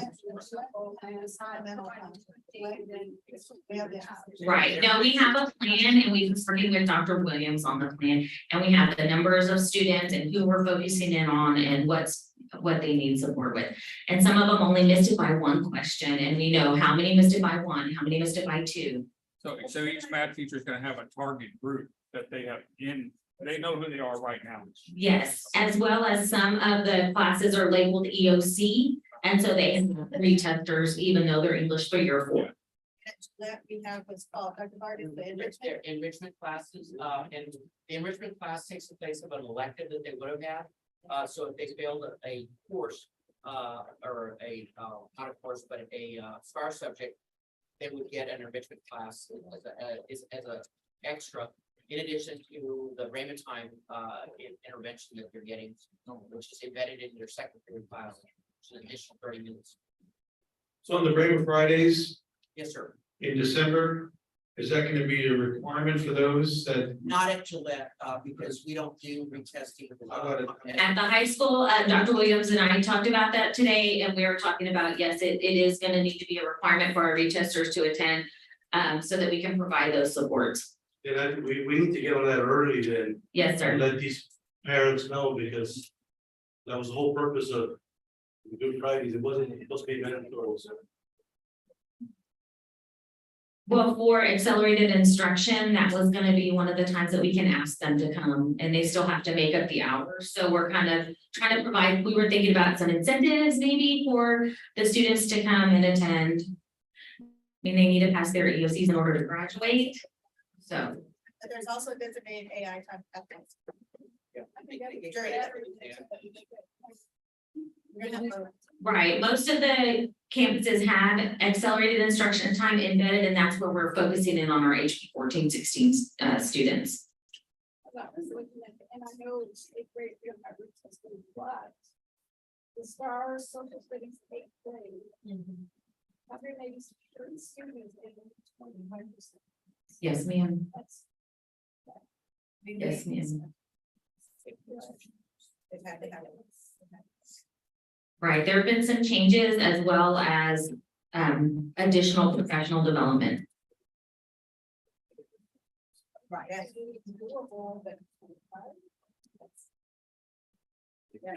[SPEAKER 11] Right, no, we have a plan, and we've been working with Dr. Williams on the plan, and we have the numbers of students and who we're focusing in on and what they need support with. And some of them only missed it by 1 question, and we know how many missed it by 1, how many missed it by 2.
[SPEAKER 12] So each math teacher is gonna have a target group that they have they know who they are right now.
[SPEAKER 11] Yes, as well as some of the classes are labeled EOC, and so they have retesters, even though they're English 3 or 4.
[SPEAKER 6] That we have what's called, Dr. Bart, is the enrichment.
[SPEAKER 2] Their enrichment classes, and the enrichment class takes the place of an elective that they would have had. So if they failed a course, or not a course, but a STAR subject, they would get an enrichment class as a extra, in addition to the Raymond time intervention that they're getting, which is embedded in their second period class, which is an additional 30 minutes.
[SPEAKER 13] So on the Break Fridays
[SPEAKER 2] Yes, sir.
[SPEAKER 13] in December, is that gonna be a requirement for those that?
[SPEAKER 2] Not at Gillette, because we don't do retesting.
[SPEAKER 11] At the high school, Dr. Williams and I talked about that today, and we were talking about, yes, it is gonna need to be a requirement for our retesters to attend, so that we can provide those supports.
[SPEAKER 13] Then we need to get on that early then.
[SPEAKER 11] Yes, sir.
[SPEAKER 13] And let these parents know, because that was the whole purpose of the Good Fridays. It wasn't supposed to be mandatory, so.
[SPEAKER 11] Well, for accelerated instruction, that was gonna be one of the times that we can ask them to come, and they still have to make up the hours. So we're kind of trying to provide, we were thinking about some incentives maybe for the students to come and attend. mean, they need to pass their EOCs in order to graduate. So,
[SPEAKER 6] But there's also designated AI type ethics.
[SPEAKER 11] right, most of the campuses have accelerated instruction time embedded, and that's where we're focusing in on our HP 14-16 students.
[SPEAKER 4] I was looking at, and I know it's a great deal of my roots is good, but the STAR social studies 8th grade, 180 students in 25%.
[SPEAKER 11] Yes, ma'am.
[SPEAKER 4] That's
[SPEAKER 11] Yes, ma'am. Right, there have been some changes as well as additional professional development.
[SPEAKER 6] Right.
[SPEAKER 4] that's doable, but. Yeah.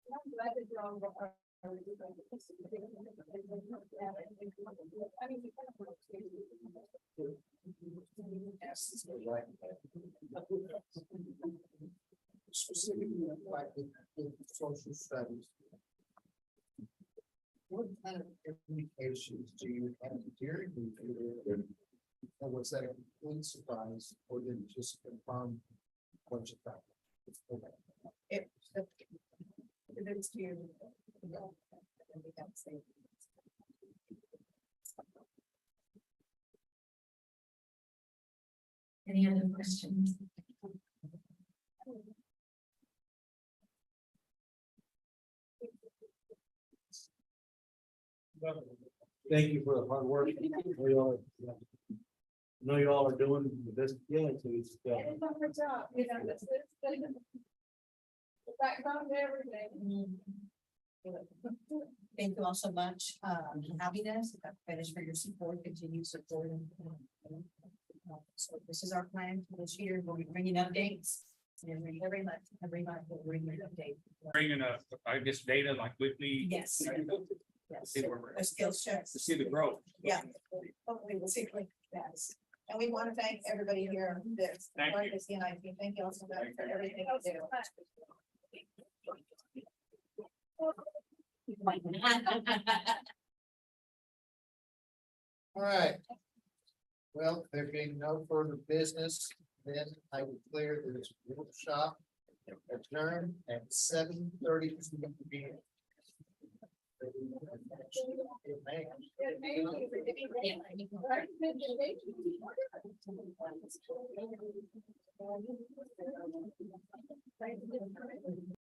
[SPEAKER 4] I'm glad that you're on. I mean, you kind of want to-
[SPEAKER 1] Specifically, like with social studies. What kind of communications do you have during the period? And was that a complete surprise, or did it just confirm what you thought?
[SPEAKER 6] It's to you.
[SPEAKER 11] Any other questions?
[SPEAKER 13] Thank you for the hard work. I know you all are doing the best, yeah, so it's,
[SPEAKER 4] And it's not her job, you know, that's the backbone to everything.
[SPEAKER 3] Thank you all so much, for having us, finish for your support, continued support. So this is our plan for this year, we'll be bringing updates. And every month, we'll bring an update.
[SPEAKER 12] Bringing up, I guess, data like weekly.
[SPEAKER 3] Yes.
[SPEAKER 12] To
[SPEAKER 3] Yes.
[SPEAKER 12] see where we're
[SPEAKER 6] A
[SPEAKER 12] at,
[SPEAKER 6] skills checks.
[SPEAKER 12] to see the growth.
[SPEAKER 6] Yeah. Hopefully we'll see like that. And we want to thank everybody here that's
[SPEAKER 12] Thank
[SPEAKER 6] part
[SPEAKER 12] you.
[SPEAKER 6] of the CNIP. Thank you all so much for everything you do.
[SPEAKER 1] All right. Well, there being no further business, then I declare this workshop adjourned at 7:30 p.m.
[SPEAKER 4] It may be- Right?